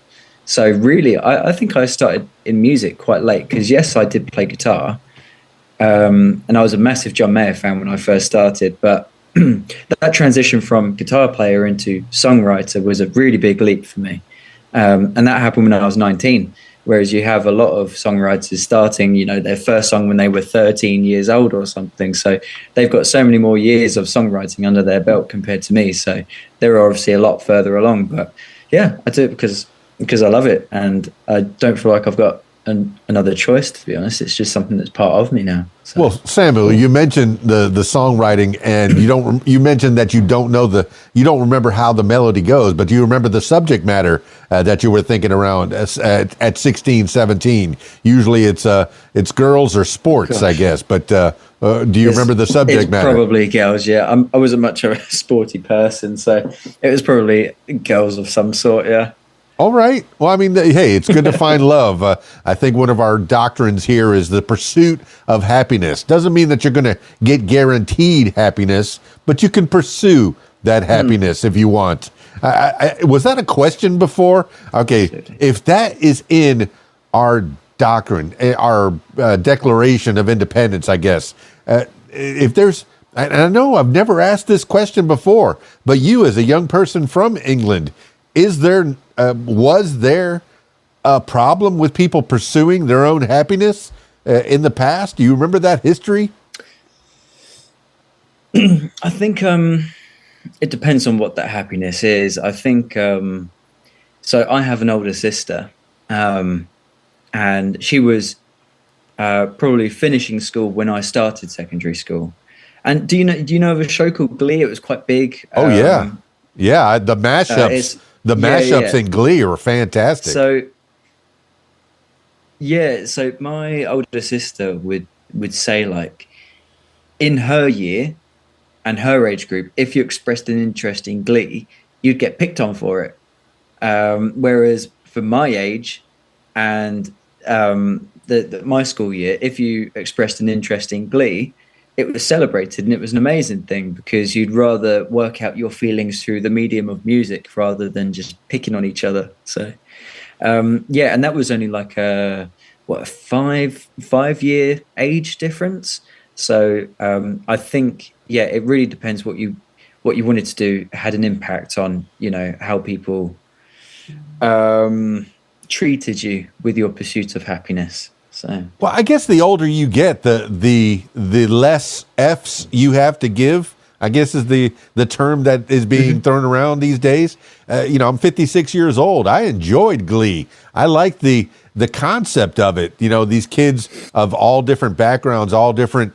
So really, I think I started in music quite late because, yes, I did play guitar. And I was a massive John Mayer fan when I first started. But that transition from guitar player into songwriter was a really big leap for me. And that happened when I was 19. Whereas you have a lot of songwriters starting, their first song when they were 13 years old or something. So they've got so many more years of songwriting under their belt compared to me. So they're obviously a lot further along. But yeah, I do it because I love it. And I don't feel like I've got another choice, to be honest. It's just something that's part of me now. So. Well, Samuel, you mentioned the songwriting, and you mentioned that you don't remember how the melody goes, but do you remember the subject matter that you were thinking around at 16, 17? Usually it's girls or sports, Gosh. I guess, but do you remember the subject matter? Probably girls, yeah. I wasn't much of a sporty person, so it was probably girls of some sort, yeah. All right. Well, I mean, hey, it's good to find love. I think one of our doctrines here is the pursuit of happiness. Doesn't mean that you're going to get guaranteed happiness, but you can pursue that happiness if you want. Was that a question before? Okay. Absolutely. If that is in our doctrine, our Declaration of Independence, I guess, if there's, and I know I've never asked this question before, but you as a young person from England, was there a problem with people pursuing their own happiness in the past? Do you remember that history? I think it depends on what that happiness is. I think so. I have an older sister, and she was probably finishing school when I started secondary school. And do you know of a show called Glee? It was quite big. Oh yeah, the mashups. The mashups in Glee are fantastic. So my older sister would say, like, in her year and her age group, if you expressed an interest in Glee, you'd get picked on for it. Whereas for my age and my school year, if you expressed an interest in Glee, it was celebrated, and it was an amazing thing because you'd rather work out your feelings through the medium of music rather than just picking on each other. So, and that was only like a 5-year age difference. So I think, it really depends what you wanted to do had an impact on, how people treated you with your pursuit of happiness. So. Well, I guess the older you get, the less F's you have to give, I guess, is the term that is being thrown around these days. I'm 56 years old. I enjoyed Glee. I like the concept of it. These kids of all different backgrounds, all different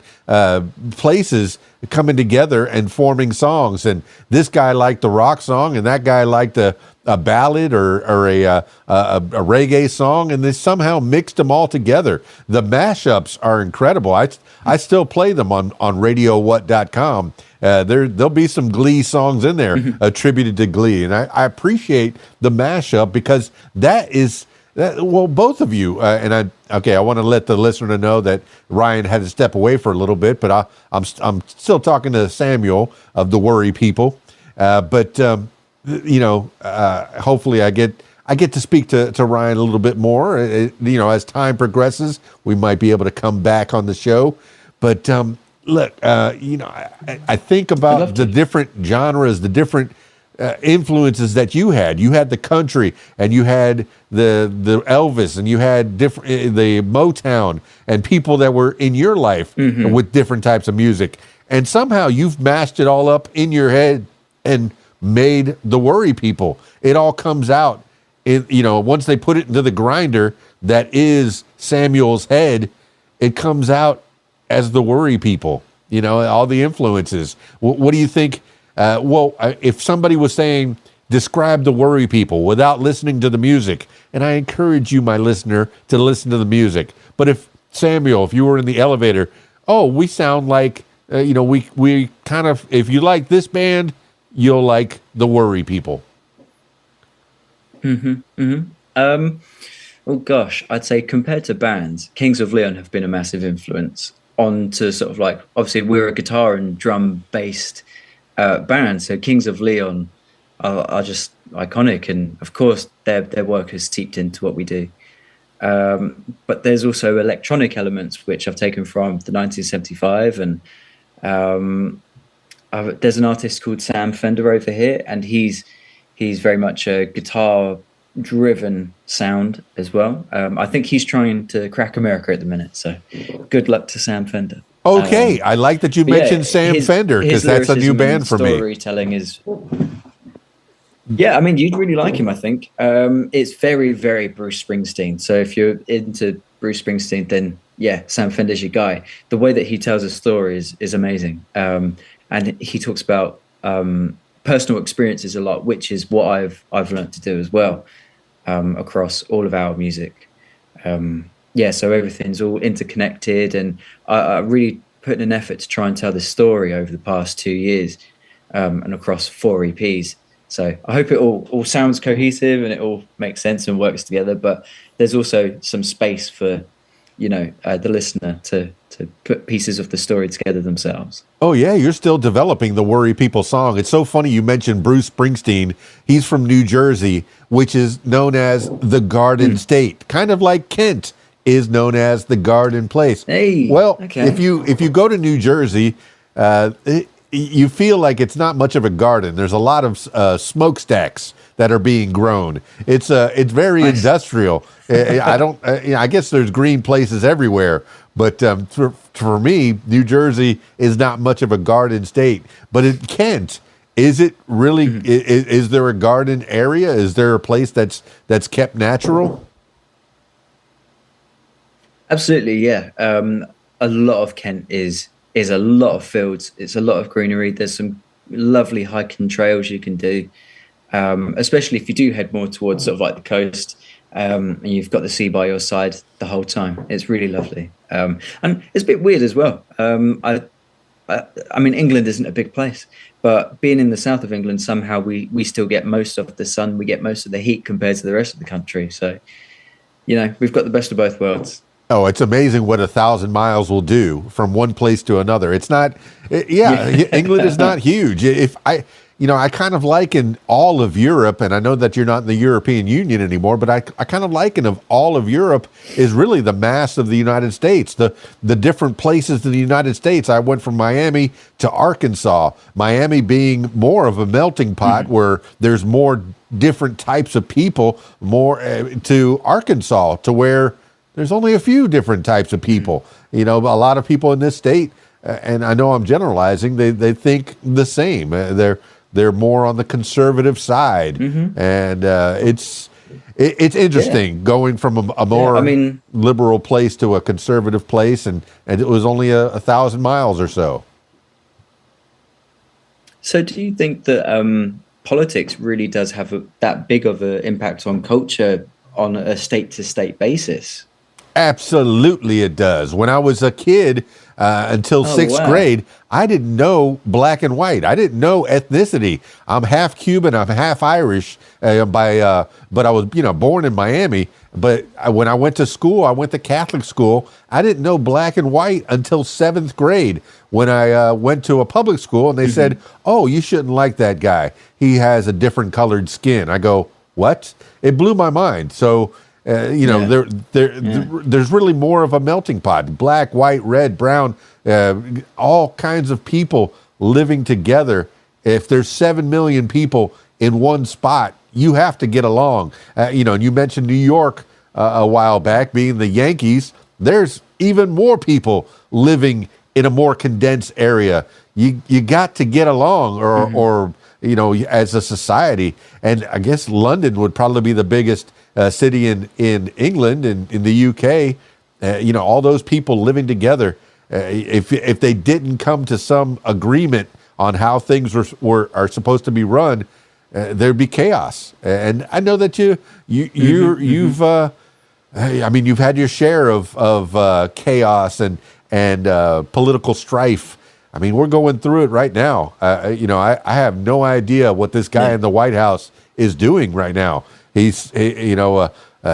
places coming together and forming songs. And this guy liked the rock song, and that guy liked a ballad or a reggae song, and they somehow mixed them all together. The mashups are incredible. I still play them on RadioWhat.com. There'll be some Glee songs in there attributed to Glee, and I appreciate the mashup because that is Well, both of you, I want to let the listener know that Ryan had to step away for a little bit, but I'm still talking to Samuel of the Worry People. Hopefully I get to speak to Ryan a little bit more. As time progresses, we might be able to come back on the show. But look, I think about the different genres, the different influences that you had. You had the country, and you had the Elvis, and you had the Motown, and people that were in your life with different types of music. And somehow you've mashed it all up in your head and made the Worry People. It all comes out. Once they put it into the grinder that is Samuel's head, it comes out as the Worry People. All the influences. What do you think? If somebody was saying, describe the Worry People without listening to the music, and I encourage you, my listener, to listen to the music. But if you were in the elevator, we sound like, we kind of, if you like this band, you'll like the Worry People. Oh gosh, I'd say compared to bands, Kings of Leon have been a massive influence onto sort of like, obviously we're a guitar and drum based band, so Kings of Leon are just iconic, and of course their work has seeped into what we do. But there's also electronic elements which I've taken from the 1975, and there's an artist called Sam Fender over here, and he's very much a guitar driven sound as well. I think he's trying to crack America at the minute, so good luck to Sam Fender. Okay, I like that you mentioned Sam Fender, because that's a new band for me. Storytelling is, you'd really like him, I think. It's very, very Bruce Springsteen. So if you're into Bruce Springsteen, then Sam Fender's your guy. The way that he tells a story is amazing. And he talks about personal experiences a lot, which is what I've learned to do as well, across all of our music. So everything's all interconnected, and I really put in an effort to try and tell this story over the past 2 years, and across 4 EPs. So I hope it all sounds cohesive and it all makes sense and works together. But there's also some space for, the listener to put pieces of the story together themselves. Oh yeah, you're still developing the Worry People song. It's so funny you mentioned Bruce Springsteen. He's from New Jersey, which is known as the Garden State, kind of like Kent is known as the Garden Place. Hey, well, okay. if you go to New Jersey, you feel like it's not much of a garden. There's a lot of smokestacks that are being grown. It's very industrial. I guess there's green places everywhere, but for me, New Jersey is not much of a garden state. But in Kent, is it really? Is there a garden area? Is there a place that's kept natural? Absolutely, yeah. A lot of Kent is a lot of fields. It's a lot of greenery. There's some lovely hiking trails you can do, especially if you do head more towards sort of like the coast, and you've got the sea by your side the whole time. It's really lovely, and it's a bit weird as well. I mean, England isn't a big place, but being in the south of England, somehow we still get most of the sun. We get most of the heat compared to the rest of the country. So, we've got the best of both worlds. Oh, it's amazing what 1,000 miles will do from one place to another. It's not, England is not huge. I kind of liken all of Europe, and I know that you're not in the European Union anymore, but I kind of liken of all of Europe is really the mass of the United States, the different places in the United States. I went from Miami to Arkansas, Miami being more of a melting pot where there's more different types of people, more to Arkansas to where there's only a few different types of people. A lot of people in this state, and I know I'm generalizing, they think the same. They're more on the conservative side, and it's interesting going from a more liberal place to a conservative place, and it was only 1,000 miles or so. So, do you think that politics really does have that big of an impact on culture on a state-to-state basis? Absolutely, it does. When I was a kid, until Oh, sixth wow. grade. I didn't know black and white. I didn't know ethnicity. I'm half Cuban. I'm half Irish. But I was, born in Miami. But when I went to school, I went to Catholic school. I didn't know black and white until seventh grade when I went to a public school, and they said, "Oh, you shouldn't like that guy. He has a different colored skin." I go, "What?" It blew my mind. So. There's really more of a melting pot. Black, white, red, brown, all kinds of people living together. If there's 7 million people in one spot, you have to get along. And you mentioned New York a while back being the Yankees. There's even more people living in a more condensed area. You got to get along or as a society. And I guess London would probably be the biggest city in England and in the UK. All those people living together. If they didn't come to some agreement on how things are supposed to be run, there'd be chaos. And I know that you've had your share of chaos and political strife. I mean, we're going through it right now. I have no idea what this guy in the White House is doing right now.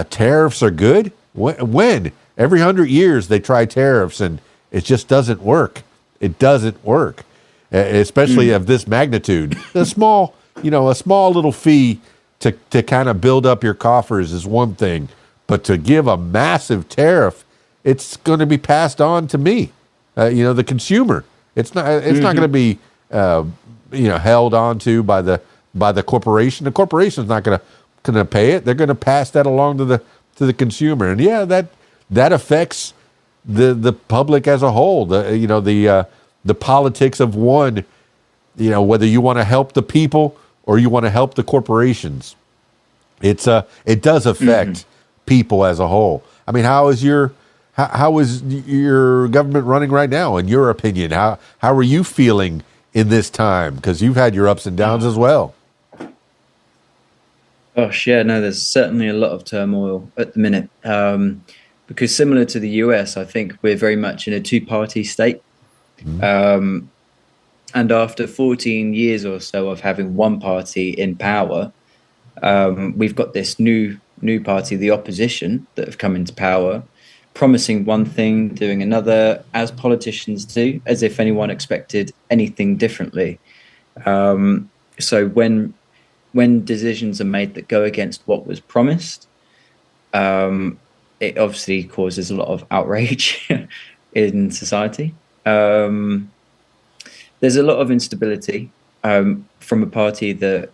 Tariffs are good. When? Every 100 years they try tariffs, and it just doesn't work. It doesn't work, especially of this magnitude. A small little fee to kind of build up your coffers is one thing, but to give a massive tariff, it's going to be passed on to me, the consumer. It's not going to be held on to by the corporation. The corporation's not going to pay it. They're going to pass that along to the consumer, and that affects the public as a whole. The politics of one. Whether you want to help the people or you want to help the corporations, it does affect people as a whole. I mean, how is your government running right now, in your opinion? How are you feeling in this time? Because you've had your ups and downs as well. Gosh, yeah, no, there's certainly a lot of turmoil at the minute. Because similar to the US, I think we're very much in a two-party state. And after 14 years or so of having one party in power, we've got this new party, the opposition, that have come into power, promising one thing, doing another, as politicians do, as if anyone expected anything differently. So when decisions are made that go against what was promised, it obviously causes a lot of outrage in society. There's a lot of instability from a party that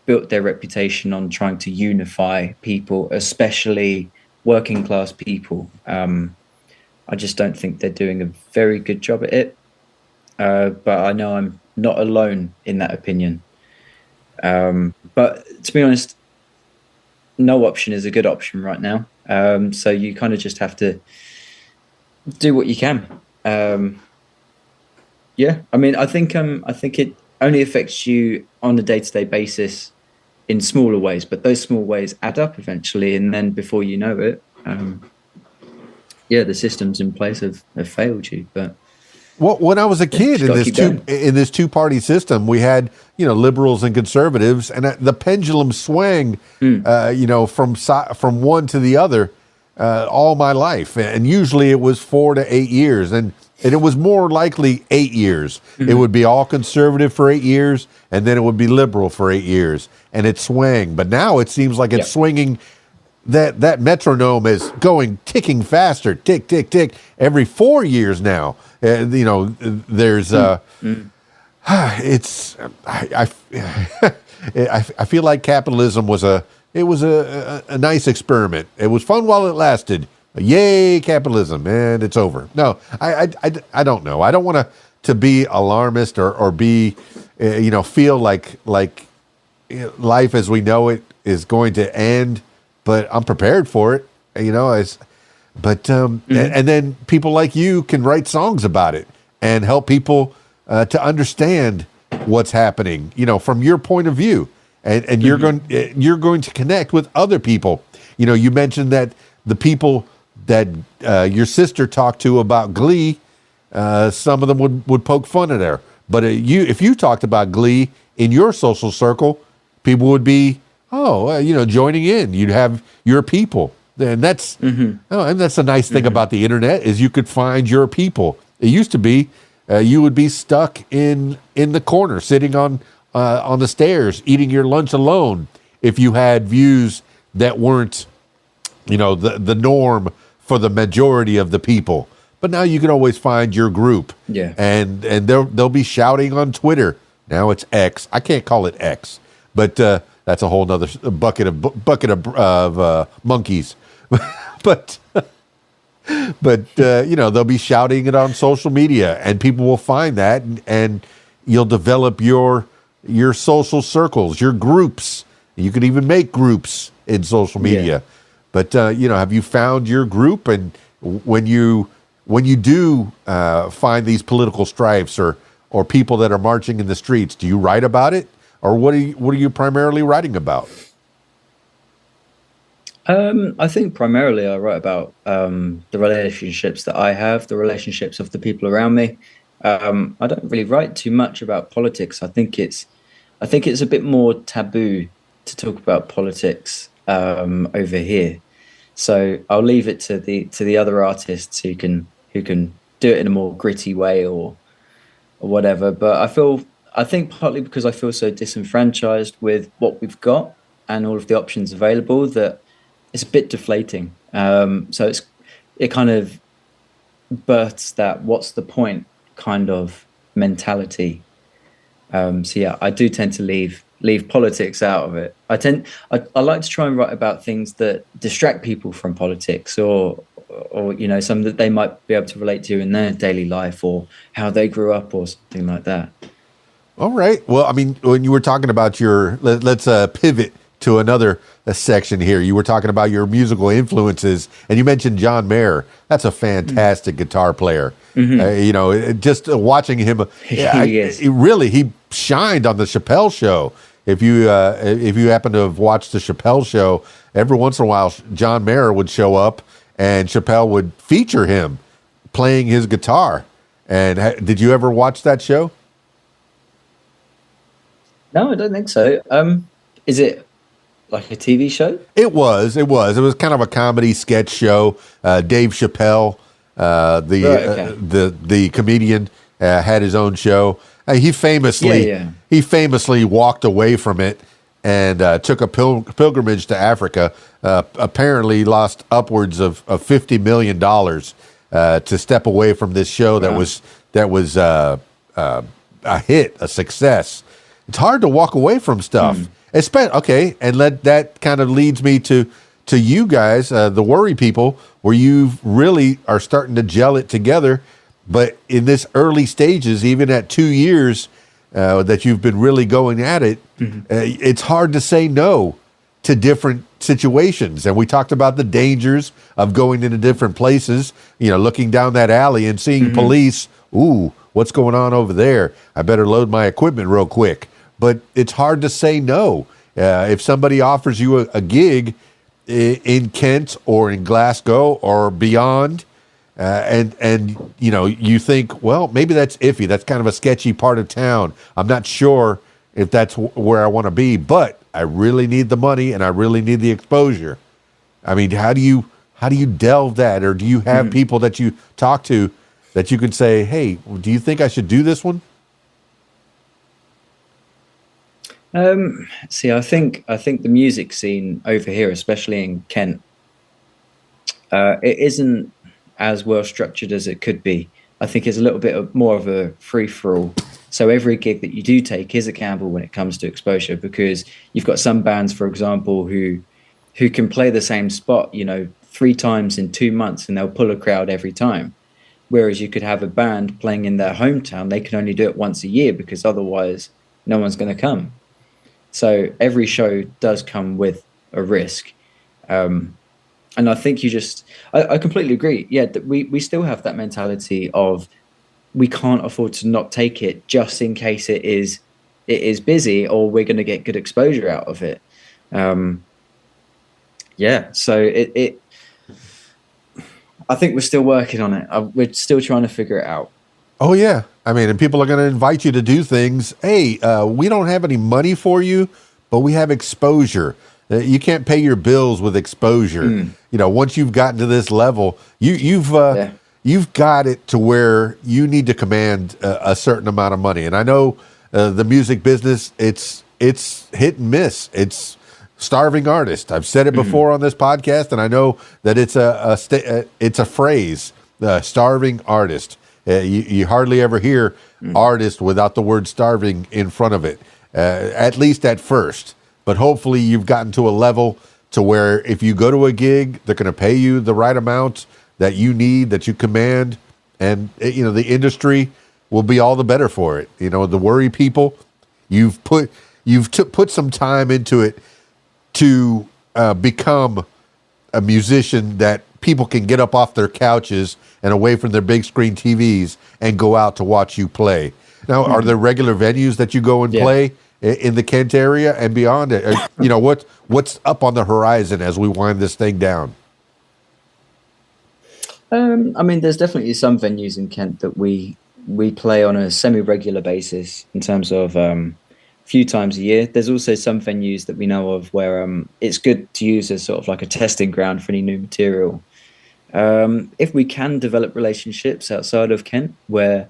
built their reputation on trying to unify people, especially working class people. I just don't think they're doing a very good job at it. But I know I'm not alone in that opinion. But to be honest, no option is a good option right now. So you kind of just have to do what you can. I mean, I think it only affects you on a day-to-day basis in smaller ways, but those small ways add up eventually, and then before you know it, the systems in place have failed you. But well, when I was a kid in this two-party system, we had liberals and conservatives, and the pendulum swung from one to the other all my life, and usually it was 4 to 8 years, and it was more likely 8 years. It would be all conservative for 8 years, and then it would be liberal for 8 years, and it swung. But now it seems like it's swinging. That metronome is ticking faster, tick, tick, tick, every 4 years now. There's it's I feel like capitalism was a nice experiment. It was fun while it lasted. Yay, capitalism, and it's over. No, I don't know. I don't want to be alarmist or be feel like life as we know it is going to end. But I'm prepared for it, and then people like you can write songs about it and help people to understand what's happening, from your point of view, and you're going to connect with other people. You mentioned that the people that your sister talked to about Glee, some of them would poke fun at her. But if you talked about Glee in your social circle, people would be, joining in. You'd have your people. And that's a nice thing about the internet is you could find your people. It used to be you would be stuck in the corner, sitting on the stairs, eating your lunch alone if you had views that weren't, the norm for the majority of the people. But now you can always find your group. Yeah. And they'll be shouting on Twitter. Now it's X. I can't call it X, but that's a whole nother bucket of monkeys. but they'll be shouting it on social media, and people will find that, and you'll develop your social circles, your groups. You could even make groups in social media. Yeah. But have you found your group? And when you do find these political strifes or people that are marching in the streets, do you write about it, or what are you primarily writing about? I think primarily I write about the relationships that I have, the relationships of the people around me. I don't really write too much about politics. I think it's a bit more taboo to talk about politics over here. So I'll leave it to the other artists who can do it in a more gritty way or whatever. But I think partly because I feel so disenfranchised with what we've got and all of the options available that it's a bit deflating. So it kind of births that what's the point kind of mentality. So yeah, I do tend to leave politics out of it. I like to try and write about things that distract people from politics or some that they might be able to relate to in their daily life or how they grew up or something like that. All right. Well, I mean, when you were talking about let's pivot to another section here. You were talking about your musical influences, and you mentioned John Mayer. That's a fantastic guitar player. Mm-hmm. Just watching him, he shined on the Chappelle Show. If you happen to have watched the Chappelle Show, every once in a while, John Mayer would show up, and Chappelle would feature him playing his guitar. And did you ever watch that show? No, I don't think so. Is it like a TV show? It was kind of a comedy sketch show. Dave Chappelle, the comedian, had his own show. He famously walked away from it and took a pilgrimage to Africa. Apparently lost upwards of $50 million to step away from this show that was a hit, a success. It's hard to walk away from stuff. And that kind of leads me to you guys, the Worry People, where you really are starting to gel it together. But in this early stages, even at 2 years that you've been really going at it, it's hard to say no to different situations. And we talked about the dangers of going into different places, looking down that alley and seeing police. Ooh, what's going on over there? I better load my equipment real quick. But it's hard to say no. If somebody offers you a gig in Kent or in Glasgow or beyond, and you think, well, maybe that's iffy. That's kind of a sketchy part of town. I'm not sure if that's where I want to be, but I really need the money and I really need the exposure. I mean, how do you delve that, or do you have people that you talk to that you can say, hey, do you think I should do this one? I think the music scene over here, especially in Kent, it isn't as well structured as it could be. I think it's a little bit more of a free for all. So every gig that you do take is a gamble when it comes to exposure, because you've got some bands, for example, who can play the same spot, 3 times in 2 months, and they'll pull a crowd every time. Whereas you could have a band playing in their hometown, they can only do it once a year because otherwise no one's going to come. So every show does come with a risk. And I think I completely agree. Yeah, that we still have that mentality of we can't afford to not take it just in case it is busy or we're going to get good exposure out of it. So I think we're still working on it. We're still trying to figure it out. Oh yeah, I mean, and people are going to invite you to do things. Hey, we don't have any money for you, but we have exposure. You can't pay your bills with exposure. You know, once you've gotten to this level, you've got it to where you need to command a certain amount of money. And I know the music business, it's hit and miss. It's starving artist. I've said it before on this podcast, and I know that it's a phrase, starving artist. You hardly ever hear artist without the word starving in front of it, at least at first. But hopefully you've gotten to a level to where if you go to a gig, they're going to pay you the right amount that you need, that you command, and you know the industry will be all the better for it. You know, the worry people, you've put some time into it to become a musician that people can get up off their couches and away from their big screen TVs and go out to watch you play. Now, are there regular venues that you go and play in the Kent area and beyond? You know, what's up on the horizon as we wind this thing down? I mean, there's definitely some venues in Kent that we play on a semi-regular basis in terms of few times a year. There's also some venues that we know of where it's good to use as sort of like a testing ground for any new material. If we can develop relationships outside of Kent where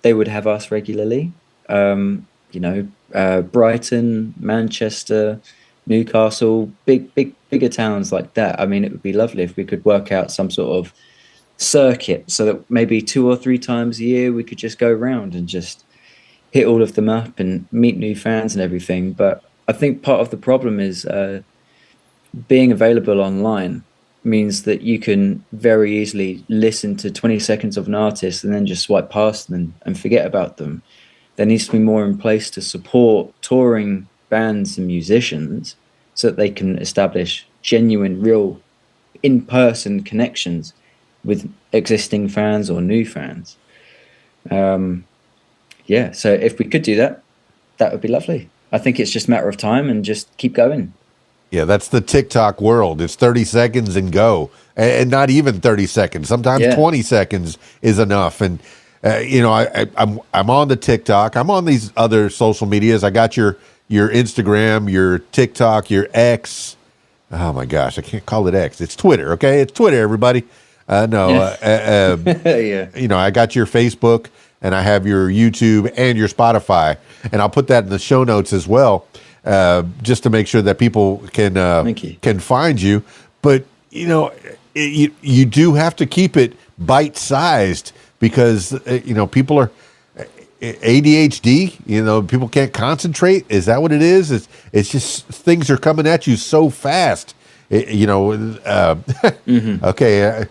they would have us regularly, you know, Brighton, Manchester, Newcastle, bigger towns like that. I mean, it would be lovely if we could work out some sort of circuit so that maybe 2 or 3 times a year we could just go around and just hit all of them up and meet new fans and everything. But I think part of the problem is being available online means that you can very easily listen to 20 seconds of an artist and then just swipe past them and forget about them. There needs to be more in place to support touring bands and musicians so that they can establish genuine, real, in-person connections with existing fans or new fans. Yeah, so if we could do that, that would be lovely. I think it's just a matter of time and just keep going. Yeah, that's the TikTok world. It's 30 seconds and go, and not even 30 seconds. Sometimes 20 seconds is enough. And you know, I'm on the TikTok. I'm on these other social medias. I got your Instagram, your TikTok, your X. Oh my gosh, I can't call it X. It's Twitter. Okay, it's Twitter. Everybody. You know, I got your Facebook. And I have your YouTube and your Spotify, and I'll put that in the show notes as well, just to make sure that people can find you. But you know, you do have to keep it bite-sized because you know people are ADHD. You know, people can't concentrate. Is that what it is? It's just things are coming at you so fast. You know, okay.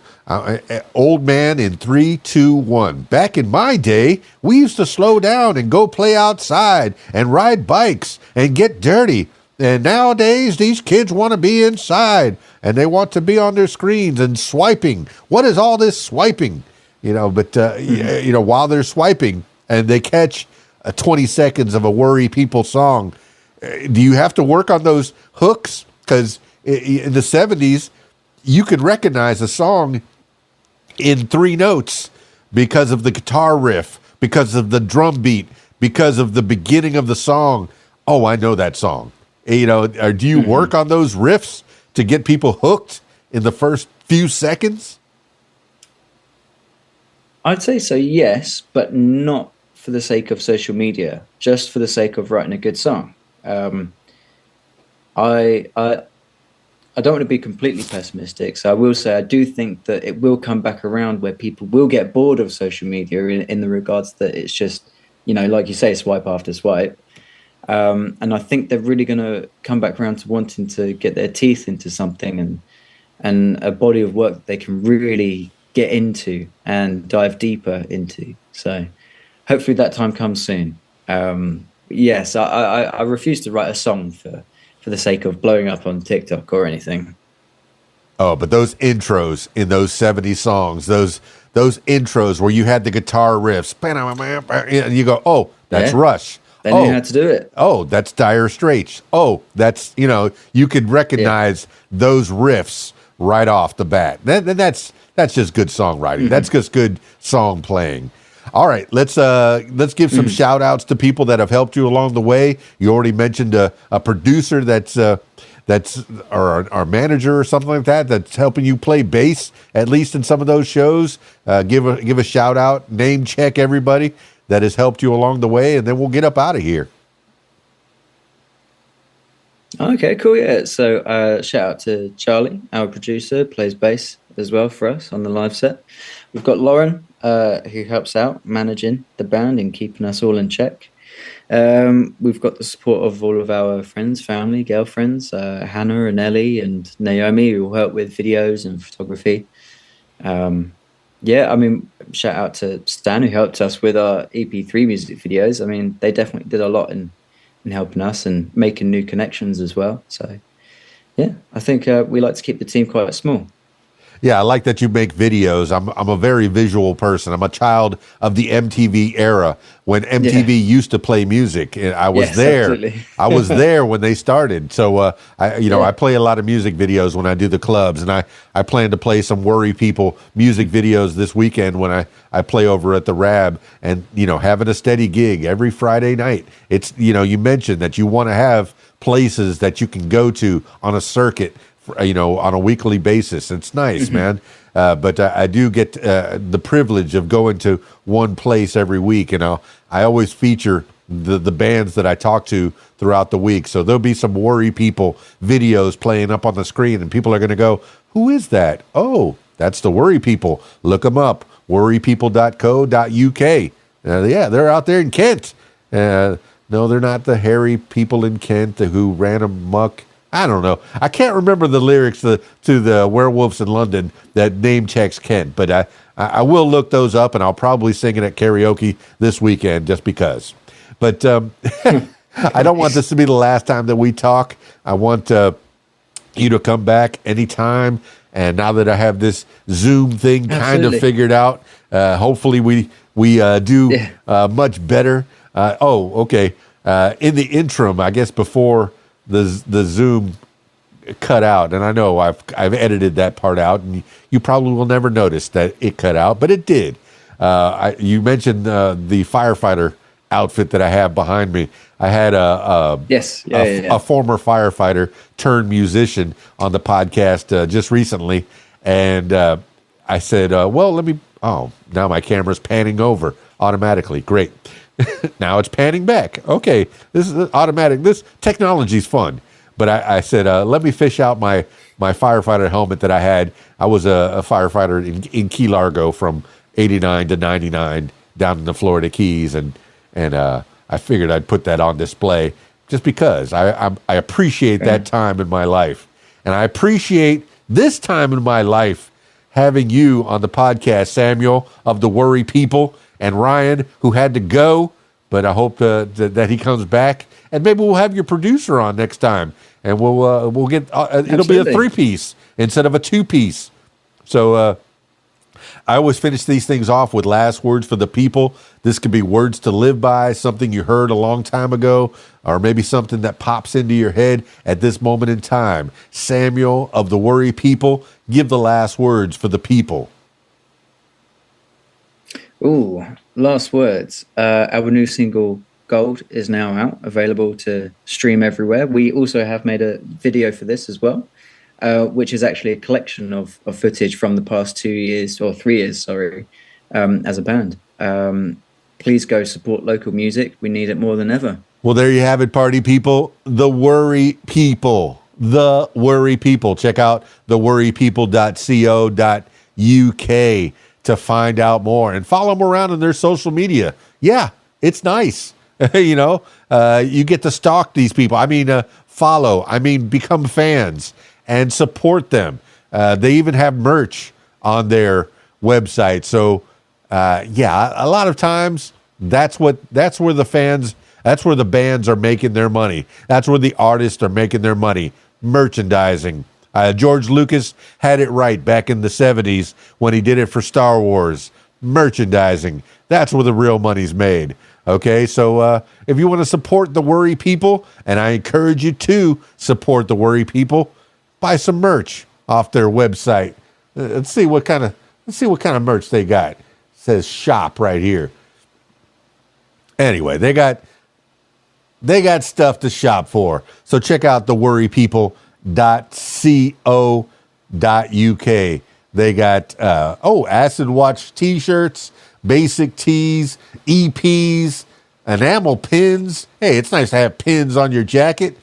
Old man in 3, 2, 1. Back in my day, we used to slow down and go play outside and ride bikes and get dirty. And nowadays, these kids want to be inside and they want to be on their screens and swiping. What is all this swiping? You know, but you know, while they're swiping and they catch 20 seconds of a Worry People song, do you have to work on those hooks? Because in the 70s, you could recognize a song in 3 notes because of the guitar riff, because of the drum beat, because of the beginning of the song. Oh, I know that song. You know, do you work on those riffs to get people hooked in the first few seconds? I'd say so, yes, but not for the sake of social media, just for the sake of writing a good song. I don't want to be completely pessimistic, so I will say I do think that it will come back around where people will get bored of social media in the regards that it's just, you know, like you say, swipe after swipe. And I think they're really going to come back around to wanting to get their teeth into something and a body of work that they can really get into and dive deeper into. So hopefully that time comes soon. Yes, I refuse to write a song for the sake of blowing up on TikTok or anything. Oh, but those intros in those 70 songs, those intros where you had the guitar riffs, and you go, oh, that's Rush. They knew how to do it. Oh, that's Dire Straits. Oh, that's, you know, you could recognize those riffs right off the bat. Then that's just good songwriting. That's just good song playing. All right, let's give some shout outs to people that have helped you along the way. You already mentioned a producer that's our manager or something like that that's helping you play bass, at least in some of those shows. Give a shout out, name check everybody that has helped you along the way, and then we'll get up out of here. Okay, cool. Yeah. So shout out to Charlie, our producer, plays bass as well for us on the live set. We've got Lauren, who helps out managing the band and keeping us all in check. We've got the support of all of our friends, family, girlfriends, Hannah and Ellie and Naomi, who help with videos and photography. Yeah, I mean, shout out to Stan, who helped us with our EP3 music videos. I mean, they definitely did a lot in helping us and making new connections as well. So, yeah, I think we like to keep the team quite small. Yeah, I like that you make videos. I'm a very visual person. I'm a child of the MTV era when MTV used to play music. And I was there. Absolutely. I was there when they started. So I play a lot of music videos when I do the clubs, and I plan to play some Worry People music videos this weekend when I play over at the Rab, and having a steady gig every Friday night. It's you mentioned that you want to have places that you can go to on a circuit, on a weekly basis. It's nice, man. But I do get the privilege of going to one place every week, and I always feature the bands that I talk to throughout the week. So there'll be some Worry People videos playing up on the screen, and people are going to go, "Who is that?" "Oh, that's the Worry People. Look them up. worrypeople.co.uk. Yeah, they're out there in Kent. No, they're not the hairy people in Kent who ran amok. I don't know. I can't remember the lyrics to the Werewolves in London that name checks Kent, but I will look those up, and I'll probably sing it at karaoke this weekend just because. But I don't want this to be the last time that we talk. I want you to come back anytime. And now that I have this Zoom thing kind of figured out, hopefully we do much better. Okay. In the interim, I guess before the Zoom cut out, and I know I've edited that part out, and you probably will never notice that it cut out, but it did. You mentioned the firefighter outfit that I have behind me. I had a former firefighter turned musician on the podcast just recently, and I said, well, let me. Oh, now my camera's panning over automatically. Great. Now it's panning back. Okay, this is automatic. This technology's fun. But I said, let me fish out my firefighter helmet that I had. I was a firefighter in Key Largo from 89 to 99 down in the Florida Keys, and I figured I'd put that on display just because I appreciate that time in my life. And I appreciate this time in my life having you on the podcast, Samuel of the Worry People, and Ryan, who had to go, but I hope that he comes back. And maybe we'll have your producer on next time, and we'll get it'll be a 3-piece instead of a 2-piece. So I always finish these things off with last words for the people. This could be words to live by, something you heard a long time ago, or maybe something that pops into your head at this moment in time. Samuel of the Worry People, give the last words for the people. Ooh, last words. Our new single, Gold, is now out, available to stream everywhere. We also have made a video for this as well, which is actually a collection of footage from the past 2 years, or 3 years, sorry, as a band. Please go support local music. We need it more than ever. Well, there you have it, party people. The Worry People. The Worry People. Check out theworrypeople.co.uk to find out more, and follow them around on their social media. Yeah, it's nice. You get to stalk these people. I mean, follow. I mean, become fans and support them. They even have merch on their website. So, a lot of times that's where the bands are making their money. That's where the artists are making their money. Merchandising. George Lucas had it right back in the 70s when he did it for Star Wars. Merchandising. That's where the real money's made. Okay, so if you want to support the Worry People, and I encourage you to support the Worry People, buy some merch off their website. Let's see what kind of merch they got. says shop right here. Anyway, they got stuff to shop for. So check out theworrypeople.co.uk. They got acid watch t-shirts, basic tees, EPs, enamel pins. Hey, it's nice to have pins on your jacket.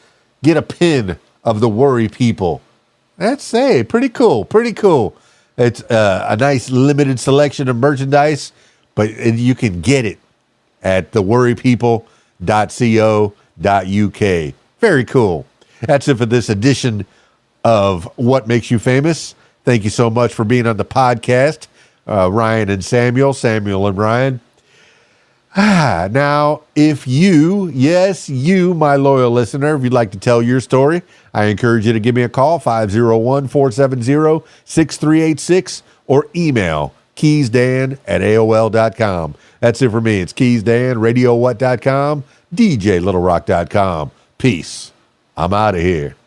Get a pin of the Worry People. That's pretty cool. Pretty cool. It's a nice limited selection of merchandise, but you can get it at theworrypeople.co.uk. Very cool. That's it for this edition of What Makes You Famous. Thank you so much for being on the podcast, Ryan and Samuel and Ryan. Now, if you, my loyal listener, if you'd like to tell your story, I encourage you to give me a call, 501-470-6386, or email keysdan@aol.com. That's it for me. It's KeysDAN, RadioWhat.com, DJLittleRock.com. Peace. I'm out of here.